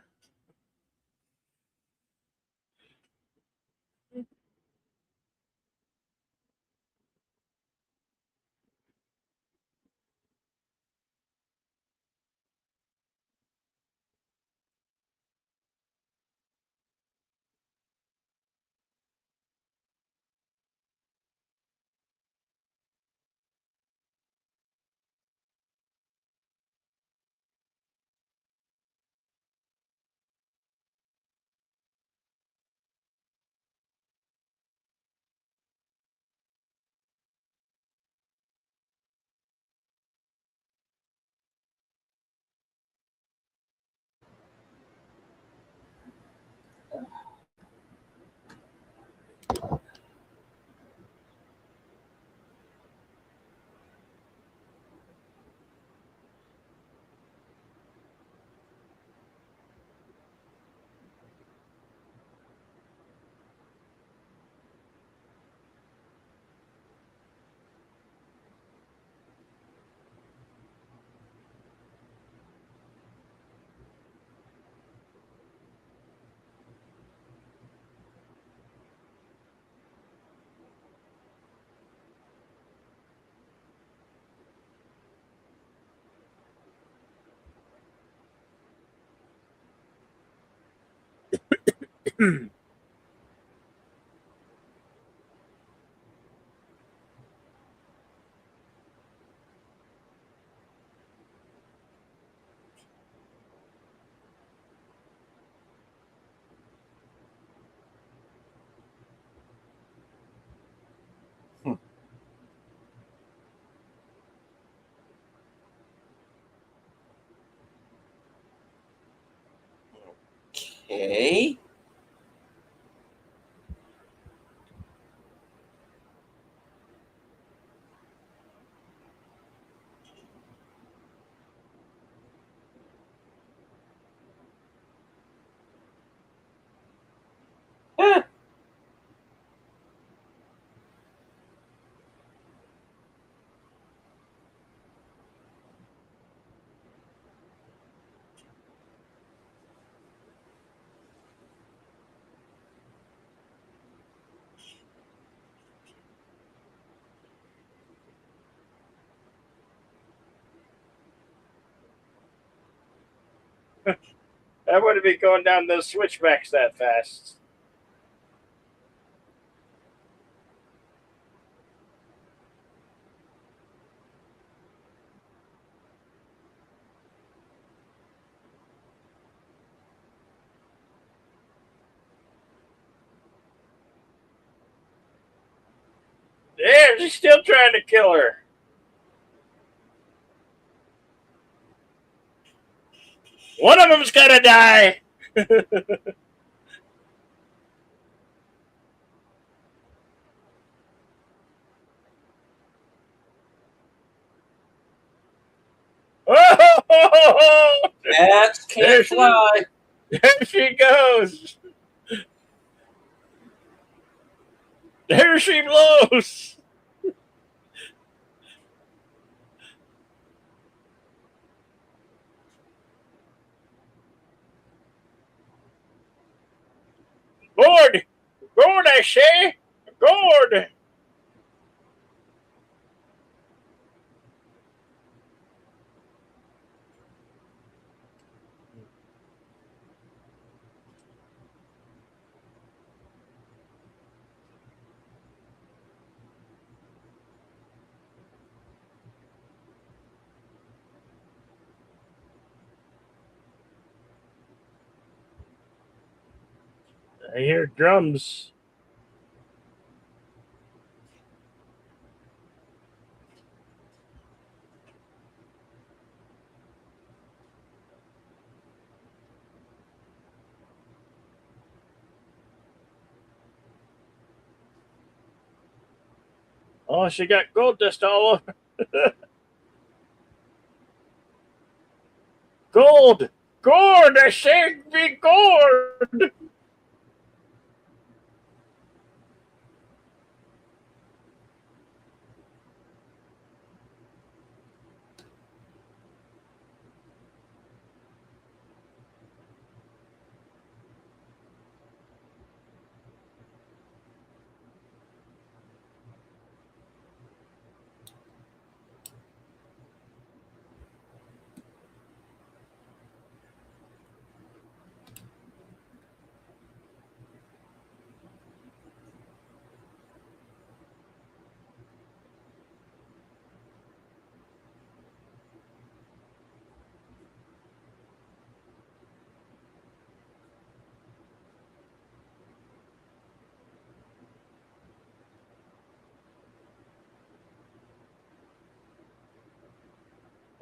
Okay. Huh. I wouldn't be going down those switchbacks that fast. Yeah, she's still trying to kill her. One of them's gonna die. Oh, Cats there can't she, fly. there she goes. There she blows. Gord, Gord, I say, Gord. I hear drums. Oh, she got gold dust all over. Gold, Gord, I say, be Gord.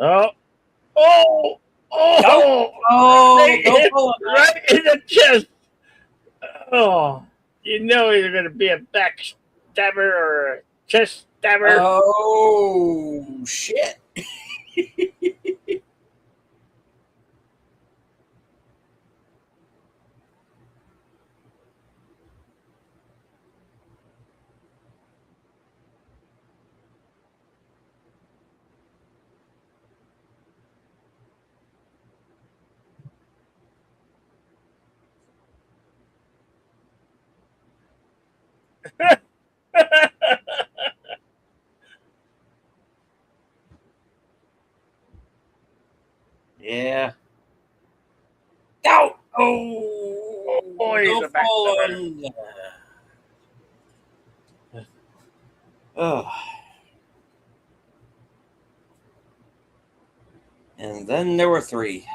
Oh, oh, Nope. oh! Oh, They don't hit pull on that. right in the chest. Oh, you know you're going to be a backstabber or a chest stabber. Oh, shit. Yeah. Out. Oh, Oh, he's a don't fall backstabber. on that. Oh. And then there were three.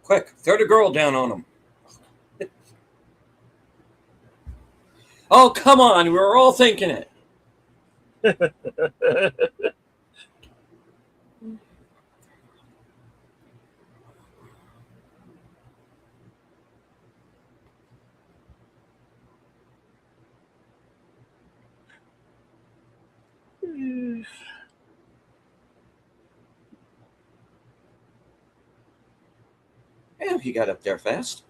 Quick, throw the girl down on him. Oh, come on. We were all thinking it. Yeah, he got up there fast.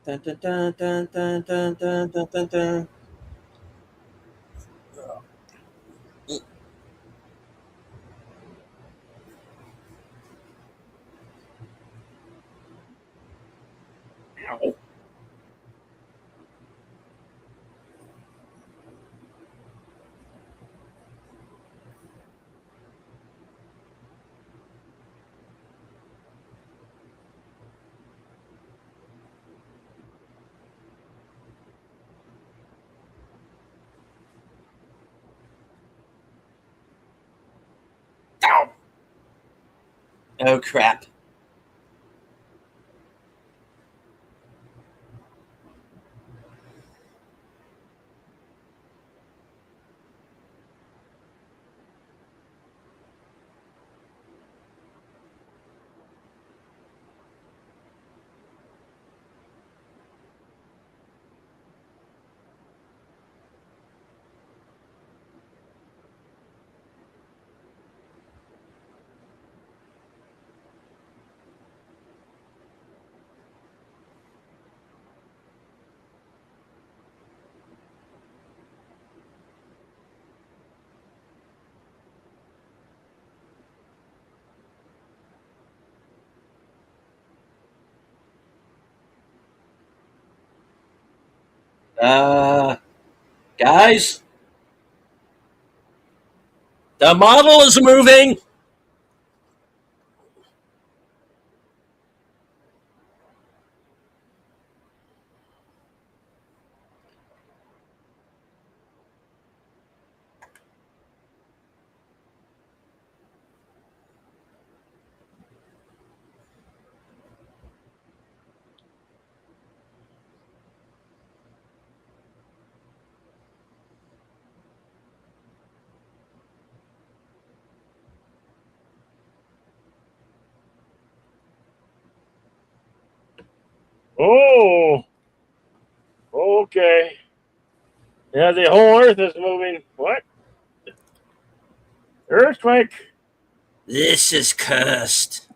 Dun, dun, dun, dun, dun, dun, dun, dun, dun, dun. Ow. Ow. Oh crap. Uh, guys, the model is moving. Oh, okay. Yeah, the whole Earth is moving. What? Earthquake? This is cursed.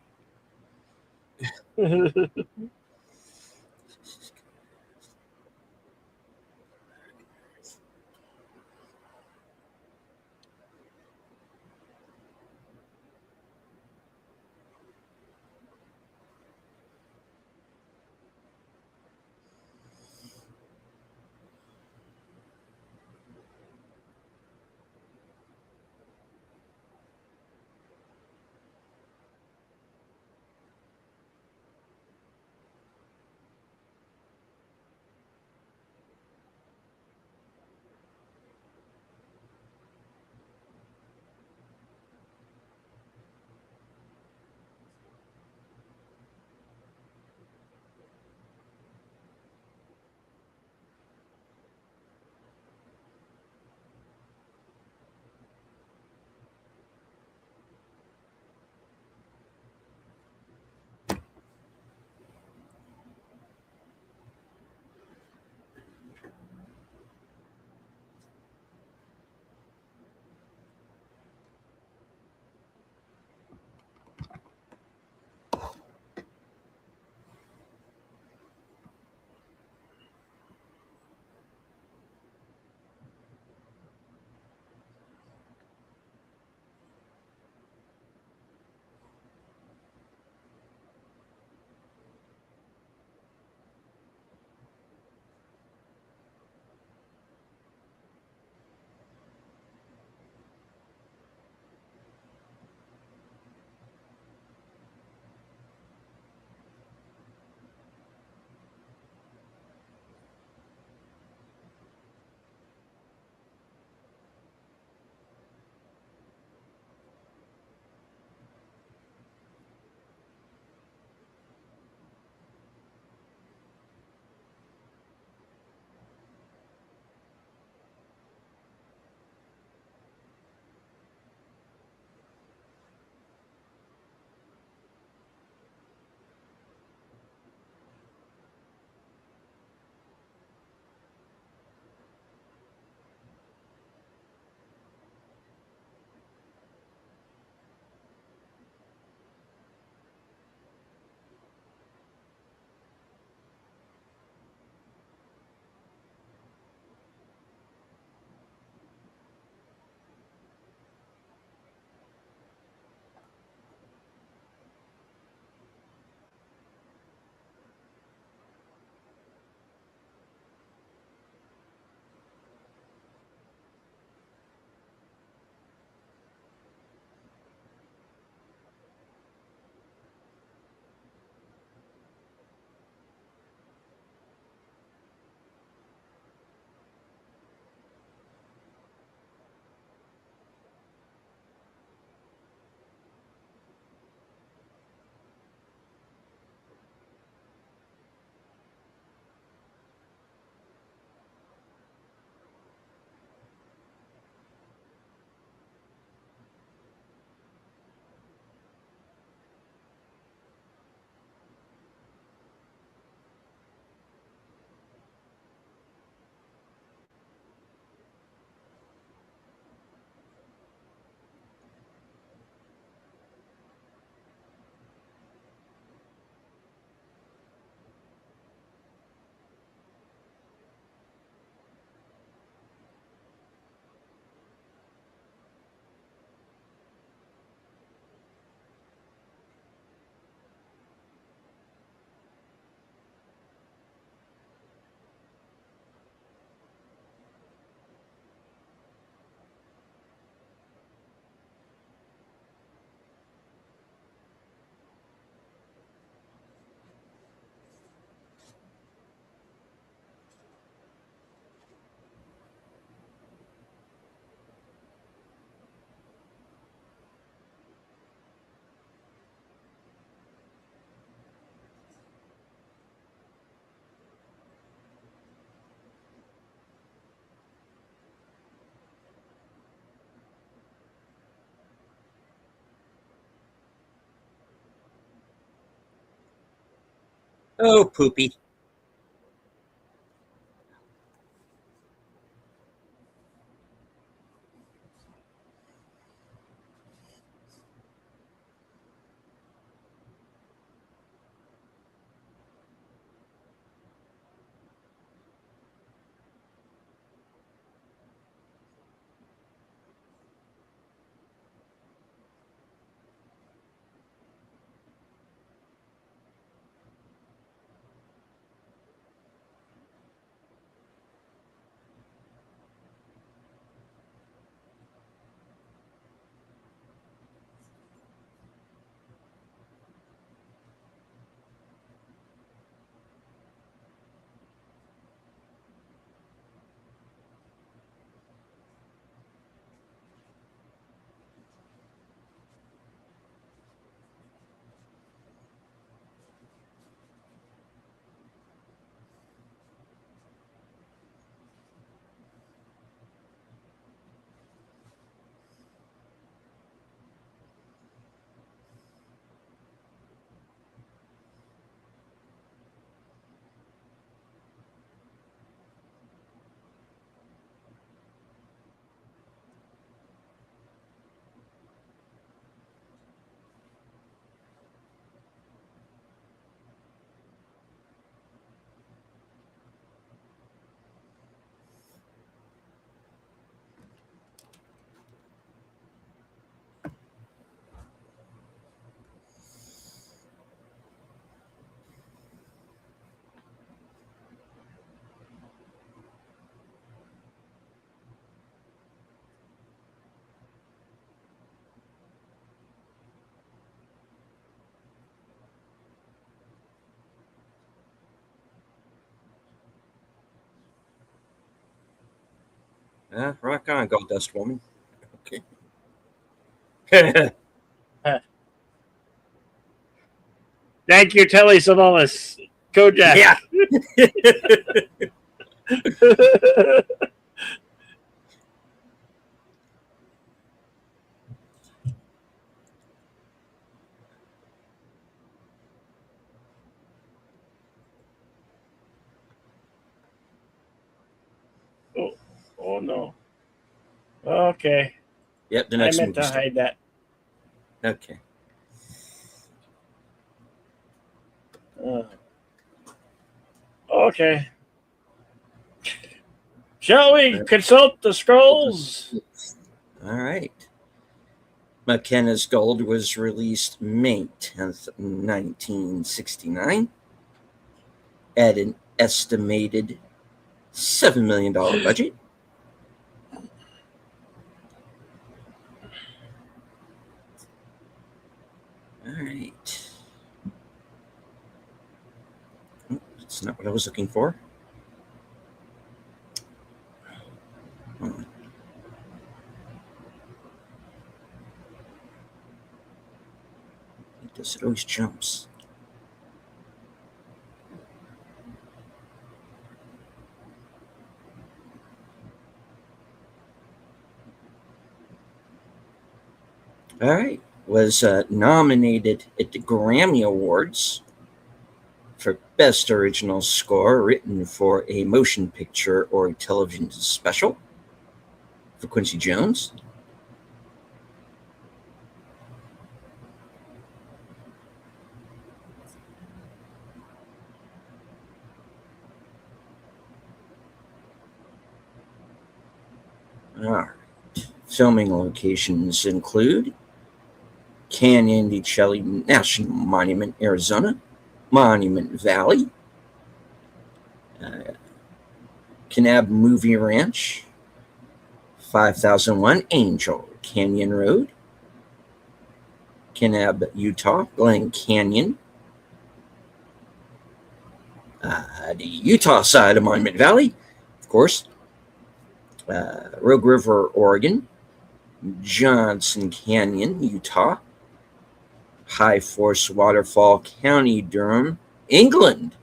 Oh, poopy. Rock on, Gold Dust Woman. Okay. Thank you, Telly Savalas. Kojak. Yeah. Oh no. Okay. Yep, the I next meant movie to star. hide that. Okay. Okay. Shall we consult the scrolls? All right. Mackenna's Gold was released May 10th, 1969, at an estimated $7 million budget. All right. Oh, that's not what I was looking for. Oh. It always jumps. All right. Was nominated at the Grammy Awards for Best Original Score written for a motion picture or a television special for Quincy Jones. All right. Filming locations include Canyon de Chelly National Monument, Arizona, Monument Valley, Kanab Movie Ranch, 5001 Angel Canyon Road, Kanab, Utah, Glen Canyon, the Utah side of Monument Valley, of course, Rogue River, Oregon, Johnson Canyon, Utah, High Force Waterfall, County Durham, England.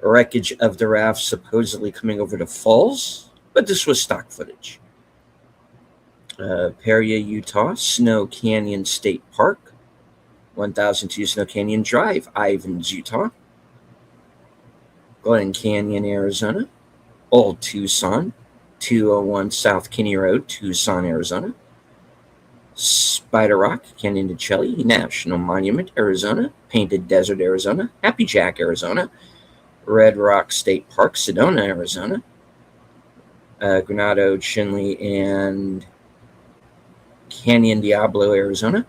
Wreckage of the raft supposedly coming over the falls, but this was stock footage. Peria, Utah, Snow Canyon State Park, 1002 Snow Canyon Drive, Ivins, Utah. Glen Canyon, Arizona. Old Tucson, 201 South Kinney Road, Tucson, Arizona. Spider Rock, Canyon de Chelly National Monument, Arizona. Painted Desert, Arizona. Happy Jack, Arizona. Red Rock State Park, Sedona, Arizona. Granado, Chinle, and Canyon Diablo, Arizona.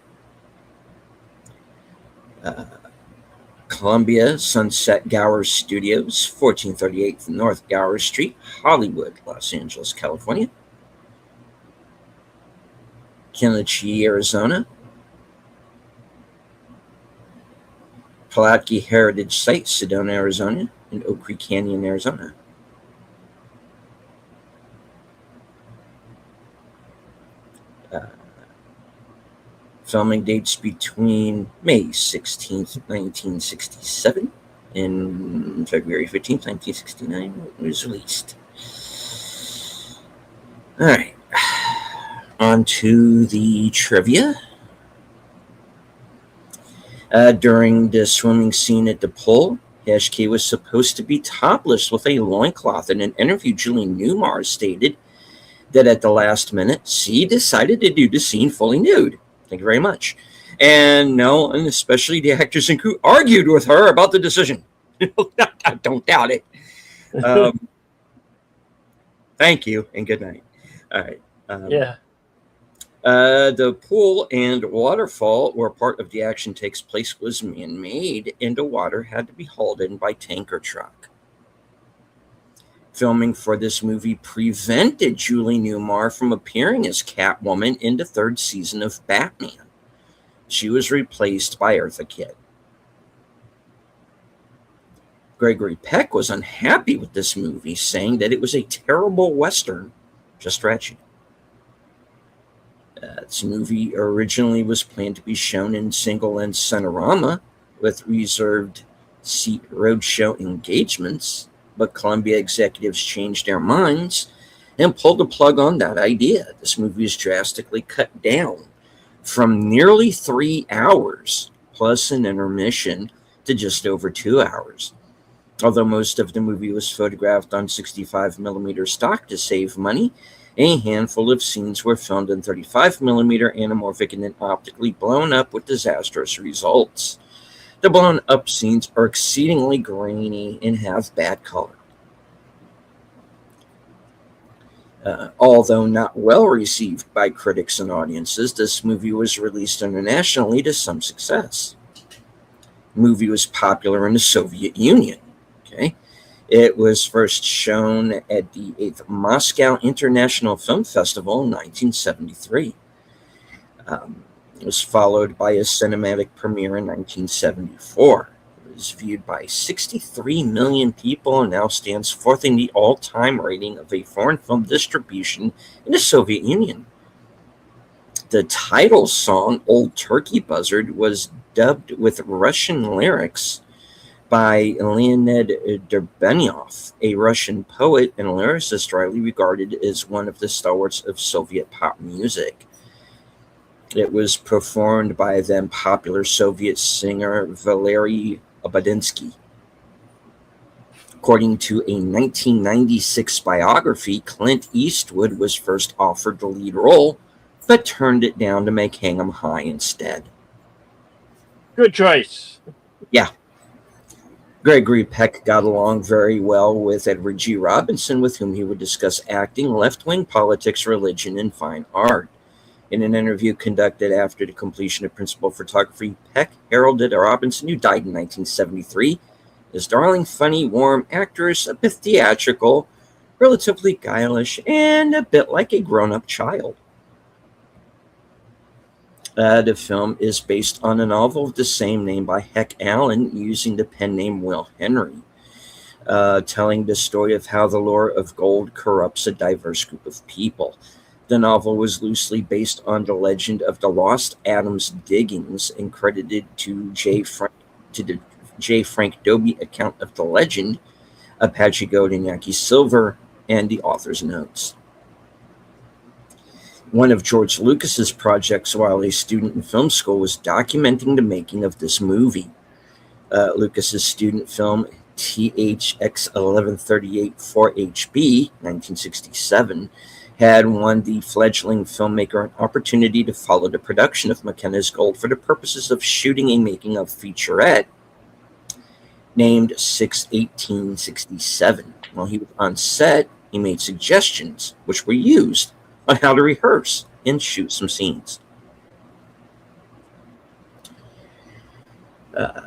Columbia Sunset Gower Studios, 1438 North Gower Street, Hollywood, Los Angeles, California. Kenichi, Arizona. Pulaski Heritage Site, Sedona, Arizona, and Oak Creek Canyon, Arizona. Filming dates between May 16th, 1967 and February 15th, 1969 was released. All right. On to the trivia. During the swimming scene at the pool, Heskey was supposed to be topless with a loincloth. In an interview, Julie Newmar stated that at the last minute, she decided to do the scene fully nude. Thank you very much. And no one, especially the actors and crew, argued with her about the decision. I don't doubt it. Thank you and good night. All right. Yeah. The pool and waterfall where part of the action takes place was man-made, and the water had to be hauled in by tanker truck. Filming for this movie prevented Julie Newmar from appearing as Catwoman in the third season of Batman. She was replaced by Eartha Kitt. Gregory Peck was unhappy with this movie, saying that it was a terrible Western, just wretched. This movie originally was planned to be shown in single-lens Cinerama with reserved seat roadshow engagements, but Columbia executives changed their minds and pulled the plug on that idea. This movie is drastically cut down from nearly 3 hours plus an intermission to just over 2 hours. Although most of the movie was photographed on 65mm stock to save money, a handful of scenes were filmed in 35mm anamorphic and then optically blown up with disastrous results. The blown up scenes are exceedingly grainy and have bad color. Although not well received by critics and audiences, this movie was released internationally to some success. The movie was popular in the Soviet Union. Okay. It was first shown at the 8th Moscow International Film Festival in 1973. It was followed by a cinematic premiere in 1974. It was viewed by 63 million people and now stands fourth in the all-time rating of a foreign film distribution in the Soviet Union. The title song, Old Turkey Buzzard, was dubbed with Russian lyrics by Leonid Derbenyov, a Russian poet and lyricist widely regarded as one of the stalwarts of Soviet pop music. It was performed by then popular Soviet singer Valery Obadinsky. According to a 1996 biography, Clint Eastwood was first offered the lead role, but turned it down to make Hang 'em High instead. Good choice. Yeah. Gregory Peck got along very well with Edward G. Robinson, with whom he would discuss acting, left-wing politics, religion, and fine art. In an interview conducted after the completion of principal photography, Peck heralded Robinson, who died in 1973, as darling, funny, warm actress, a bit theatrical, relatively guileless, and a bit like a grown-up child. The film is based on a novel of the same name by Heck Allen, using the pen name Will Henry, telling the story of how the lure of gold corrupts a diverse group of people. The novel was loosely based on the legend of the Lost Adams diggings and credited to the J. Frank Dobie account of the legend, Apache Gold and Yaqui Silver, and the author's notes. One of George Lucas's projects while a student in film school was documenting the making of this movie. Lucas's student film THX 1138 4HB, 1967, had won the fledgling filmmaker an opportunity to follow the production of Mackenna's Gold for the purposes of shooting a making-of featurette named 6/1867. While he was on set, he made suggestions, which were used on how to rehearse and shoot some scenes.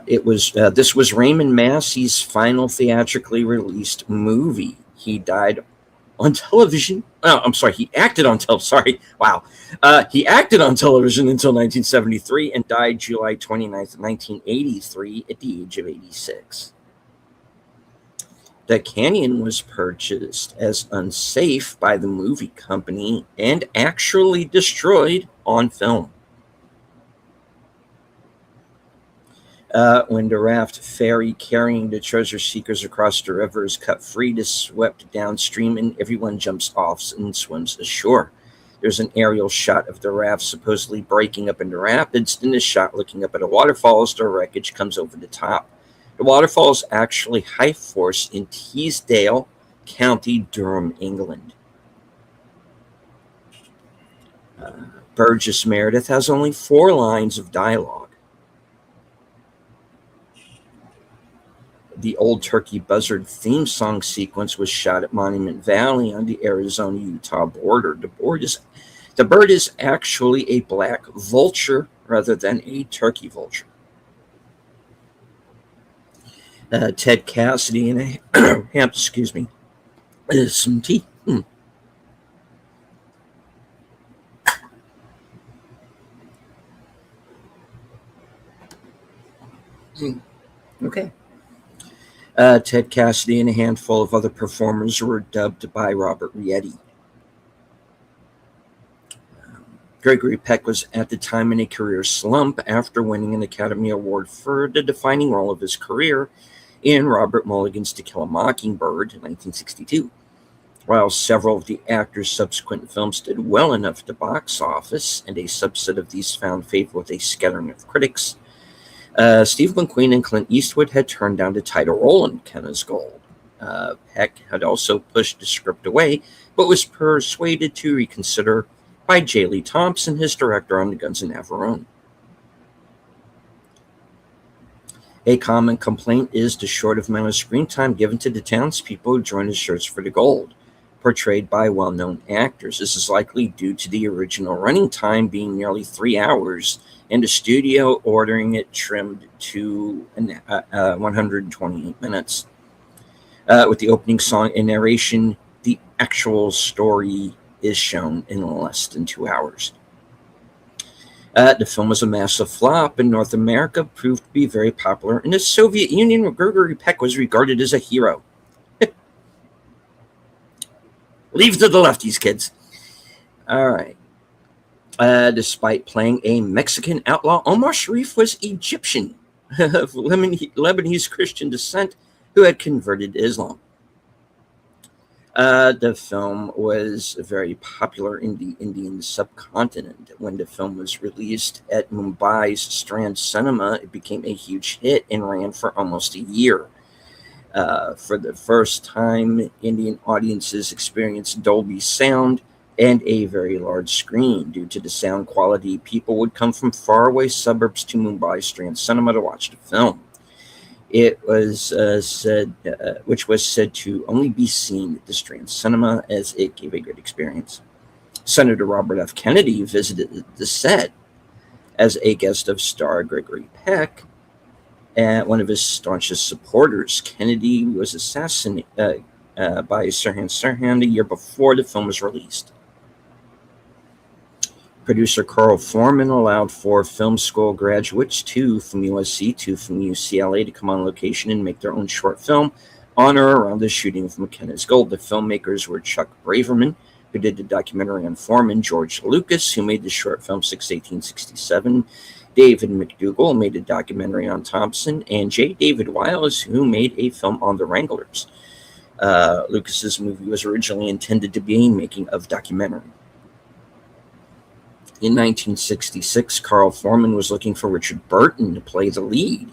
This was Raymond Massey's final theatrically released movie. He died on television. Oh, I'm sorry. He acted on television. Sorry. Wow. He acted on television until 1973 and died July 29th, 1983 at the age of 86. The Canyon was purchased as unsafe by the movie company and actually destroyed on film. When the raft ferry carrying the treasure seekers across the river is cut free, it is swept downstream and everyone jumps off and swims ashore. There's an aerial shot of the raft supposedly breaking up in the rapids, then a shot looking up at a waterfall as the wreckage comes over the top. The waterfall is actually High Force in Teesdale County, Durham, England. Burgess Meredith has only 4 lines of dialogue. The Old Turkey Buzzard theme song sequence was shot at Monument Valley on the Arizona-Utah border. The bird is actually a black vulture rather than a turkey vulture. Ted Cassidy and excuse me, some tea. Okay. Ted Cassidy and a handful of other performers were dubbed by Robert Rietti. Gregory Peck was at the time in a career slump after winning an Academy Award for the defining role of his career in Robert Mulligan's To Kill a Mockingbird in 1962. While several of the actor's subsequent films did well enough at the box office, and a subset of these found favor with a scattering of critics, Steve McQueen and Clint Eastwood had turned down the title role in Mackenna's Gold. Peck had also pushed the script away, but was persuaded to reconsider by J. Lee Thompson, his director on The Guns of Navarone. A common complaint is the short amount of screen time given to the townspeople who join the search for the gold, portrayed by well-known actors. This is likely due to the original running time being nearly 3 hours, and the studio ordering it trimmed to 128 minutes. With the opening song and narration, the actual story is shown in less than 2 hours. The film was a massive flop in North America, proved to be very popular in the Soviet Union, where Gregory Peck was regarded as a hero. Leave to the lefties, kids. All right. Despite playing a Mexican outlaw, Omar Sharif was Egyptian of Lebanese Christian descent who had converted to Islam. The film was very popular in the Indian subcontinent. When the film was released at Mumbai's Strand Cinema, it became a huge hit and ran for almost a year. For the first time, Indian audiences experienced Dolby sound and a very large screen. Due to the sound quality, people would come from faraway suburbs to Mumbai Strand Cinema to watch the film. It was which was said to only be seen at the Strand Cinema, as it gave a good experience. Senator Robert F. Kennedy visited the set as a guest of star Gregory Peck, and one of his staunchest supporters. Kennedy was assassinated by Sirhan Sirhan a year before the film was released. Producer Carl Foreman allowed 4 film school graduates, 2 from USC, 2 from UCLA, to come on location and make their own short film on or around the shooting of Mackenna's Gold. The filmmakers were Chuck Braverman, who did the documentary on Foreman, George Lucas, who made the short film 6/1867, David McDougall made a documentary on Thompson, and J. David Wiles, who made a film on the Wranglers. Lucas's movie was originally intended to be a making-of documentary. In 1966, Carl Foreman was looking for Richard Burton to play the lead,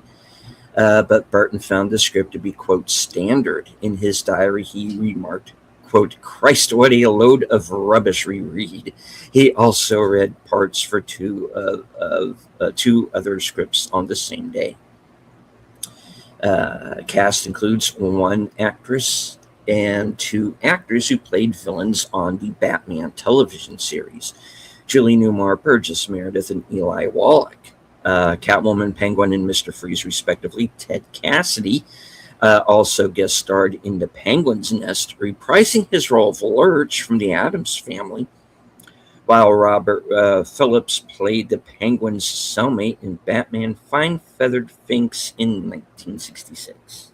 but Burton found the script to be, quote, standard. In his diary, he remarked, quote, "Christ, what a load of rubbish we read." He also read parts for two other scripts on the same day. Cast includes one actress and two actors who played villains on the Batman television series: Julie Newmar, Burgess Meredith, and Eli Wallach. Catwoman, Penguin, and Mr. Freeze, respectively. Ted Cassidy also guest starred in The Penguin's Nest, reprising his role of Lurch from the Addams Family, while Robert Phillips played the Penguin's cellmate in Batman Fine Feathered Finks in 1966.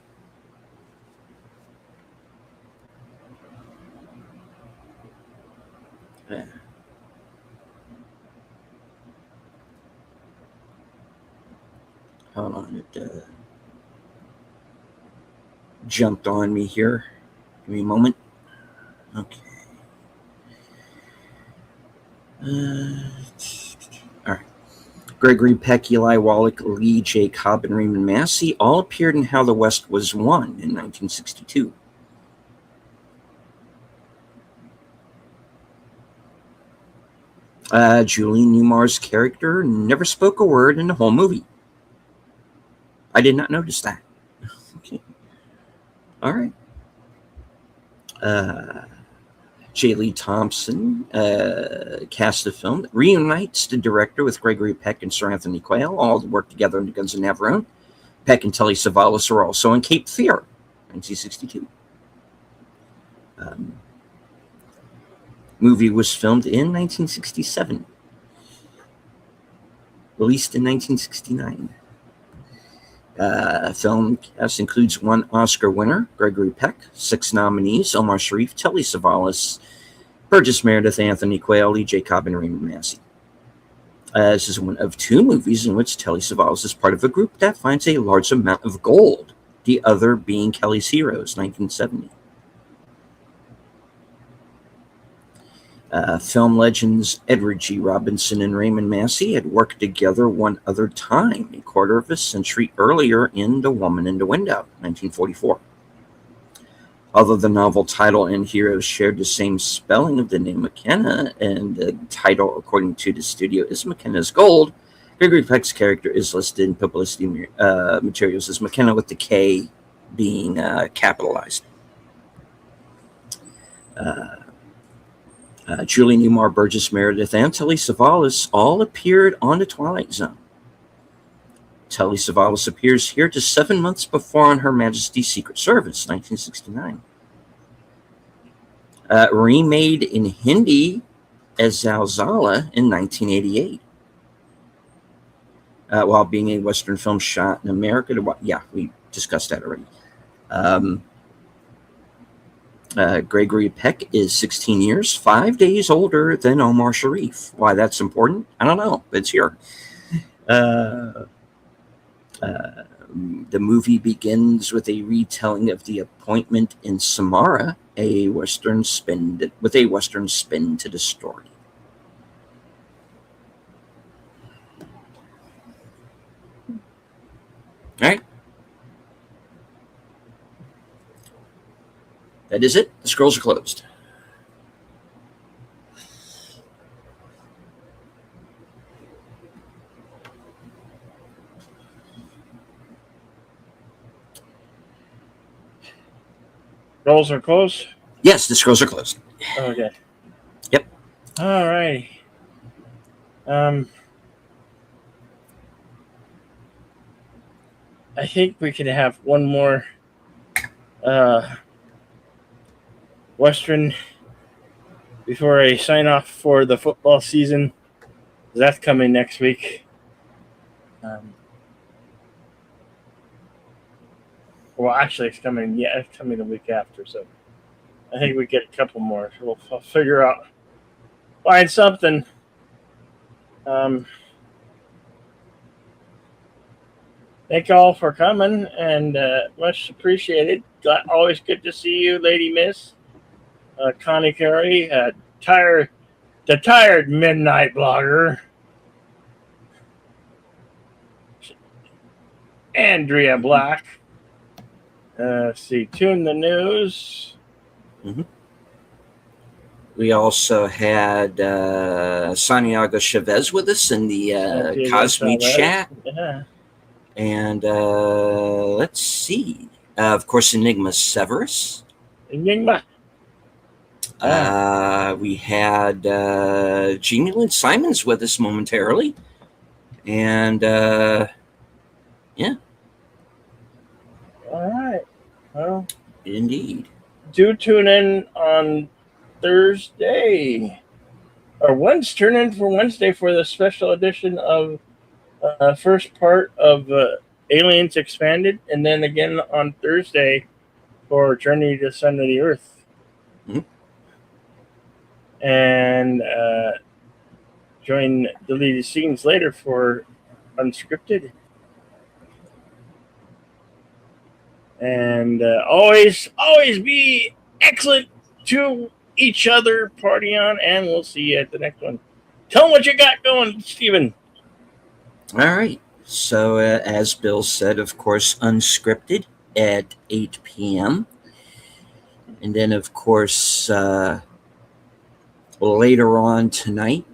Hold on, it jumped on me here. Give me a moment. Okay. All right. Gregory Peck, Eli Wallach, Lee J. Cobb, and Raymond Massey all appeared in How the West Was Won in 1962. Julie Newmar's character never spoke a word in the whole movie. I did not notice that. Okay. All right. J. Lee Thompson cast the film that reunites the director with Gregory Peck and Sir Anthony Quayle, all worked together in The Guns of Navarone. Peck and Telly Savalas are also in Cape Fear, 1962. Movie was filmed in 1967. Released in 1969. Film cast includes one Oscar winner, Gregory Peck, 6 nominees, Omar Sharif, Telly Savalas, Burgess Meredith, Anthony Quayle, E.J. Cobb, and Raymond Massey. This is one of 2 movies in which Telly Savalas is part of a group that finds a large amount of gold, the other being Kelly's Heroes, 1970. Film legends Edward G. Robinson and Raymond Massey had worked together one other time, a quarter of a century earlier, in The Woman in the Window, 1944. Although the novel title and heroes shared the same spelling of the name Mackenna, and the title, according to the studio, is Mackenna's Gold, Gregory Peck's character is listed in publicity materials as Mackenna, with the K being capitalized. Julie Newmar, Burgess Meredith, and Telly Savalas all appeared on The Twilight Zone. Telly Savalas appears here just 7 months before on Her Majesty's Secret Service, 1969. Remade in Hindi as Zalzala in 1988. While being a Western film shot in America. Yeah, we discussed that already. Gregory Peck is 16 years, 5 days older than Omar Sharif. Why that's important, I don't know, but it's here. The movie begins with a retelling of The Appointment in Samara, a Western spin to the story. All right. That is it. The scrolls are closed. Scrolls are closed? Yes, the scrolls are closed. Okay. Yep. All right. I think we could have one more Western before I sign off for the football season. That's coming next week. Well, actually, it's coming. Yeah, it's coming the week after. So I think we get a couple more. We'll figure out, find something. Thank you all for coming, and much appreciated. Always good to see you, Lady Miss, Connie Carey, Tyre the tired midnight blogger, Andrea Black. Let's see, Tune the News. Mm-hmm. We also had Santiago Chavez with us in the Cosme chat. Yeah. And let's see. Of course, Enigma Severus. Enigma. We had Jamie Lynn Simons with us momentarily. And yeah. All right. Well, indeed. Do tune in on Thursday. Or tune in for Wednesday for the special edition of first part of Aliens Expanded, and then again on Thursday for Journey to the Center of the Earth. Mm-hmm. And join Deleted Scenes later for Unscripted. And always be excellent to each other, party on, and we'll see you at the next one. Tell them what you got going, Stephen. All right. So, as Bill said, of course, Unscripted at 8 p.m. And then, of course, later on tonight,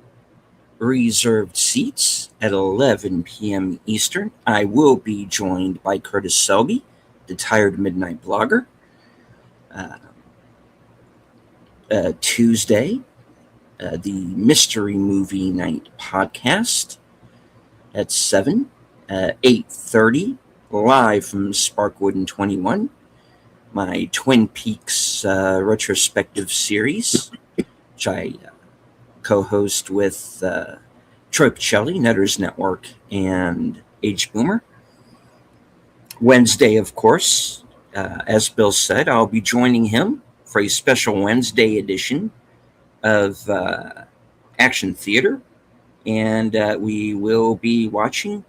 Reserved Seats at 11 p.m. Eastern. I will be joined by Curtis Selby, the Tired Midnight Blogger. Tuesday, the Mystery Movie Night podcast at 7, 8:30, live from Sparkwood and 21, my Twin Peaks retrospective series, which I co-host with Troy Pichelli, Netters Network, and Age Boomer. Wednesday, of course, as Bill said, I'll be joining him for a special Wednesday edition of Action Theater, and we will be watching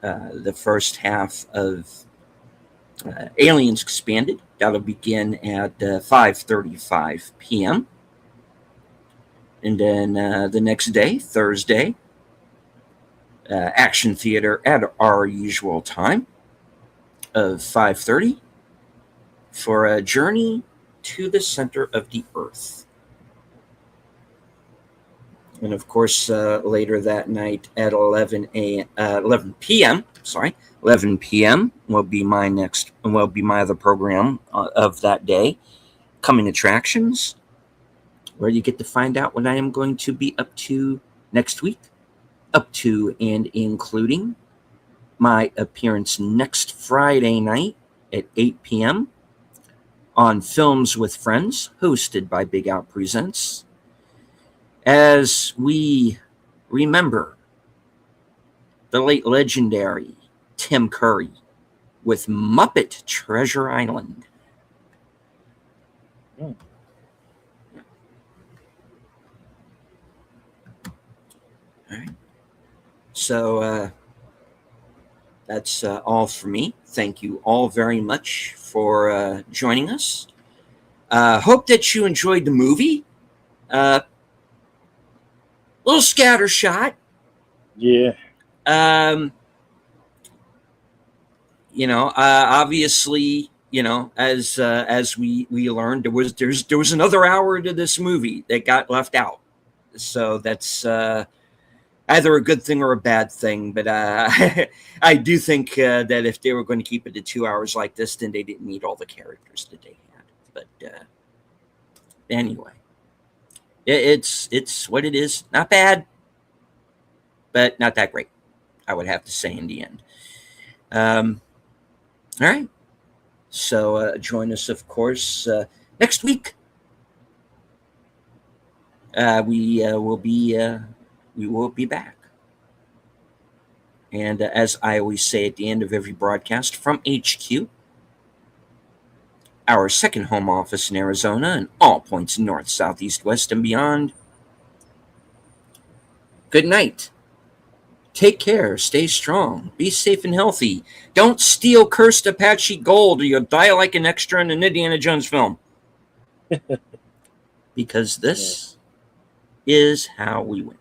the first half of Aliens Expanded. That'll begin at 5:35 p.m. And then the next day, Thursday, Action Theater at our usual time of 5:30 for a journey to the center of the Earth. And of course, later that night at 11 p.m. will be my other program of that day, Coming Attractions, where you get to find out what I am going to be up to next week, up to and including my appearance next Friday night at 8 p.m. on Films with Friends, hosted by Big Out Presents, as we remember the late legendary Tim Curry with Muppet Treasure Island. Mm. All right. So that's all for me. Thank you all very much for joining us. Hope that you enjoyed the movie. Little scattershot. Yeah. Obviously, as we learned, there was another hour to this movie that got left out. So that's either a good thing or a bad thing. But I do think that if they were going to keep it to 2 hours like this, then they didn't need all the characters that they had. But anyway, it's what it is. Not bad, but not that great, I would have to say in the end. All right. So join us, of course, next week. We will be back. And as I always say at the end of every broadcast, from HQ, our second home office in Arizona and all points north, south, east, west, and beyond, good night. Take care, stay strong, be safe and healthy. Don't steal cursed Apache gold or you'll die like an extra in an Indiana Jones film. Because this is how we win.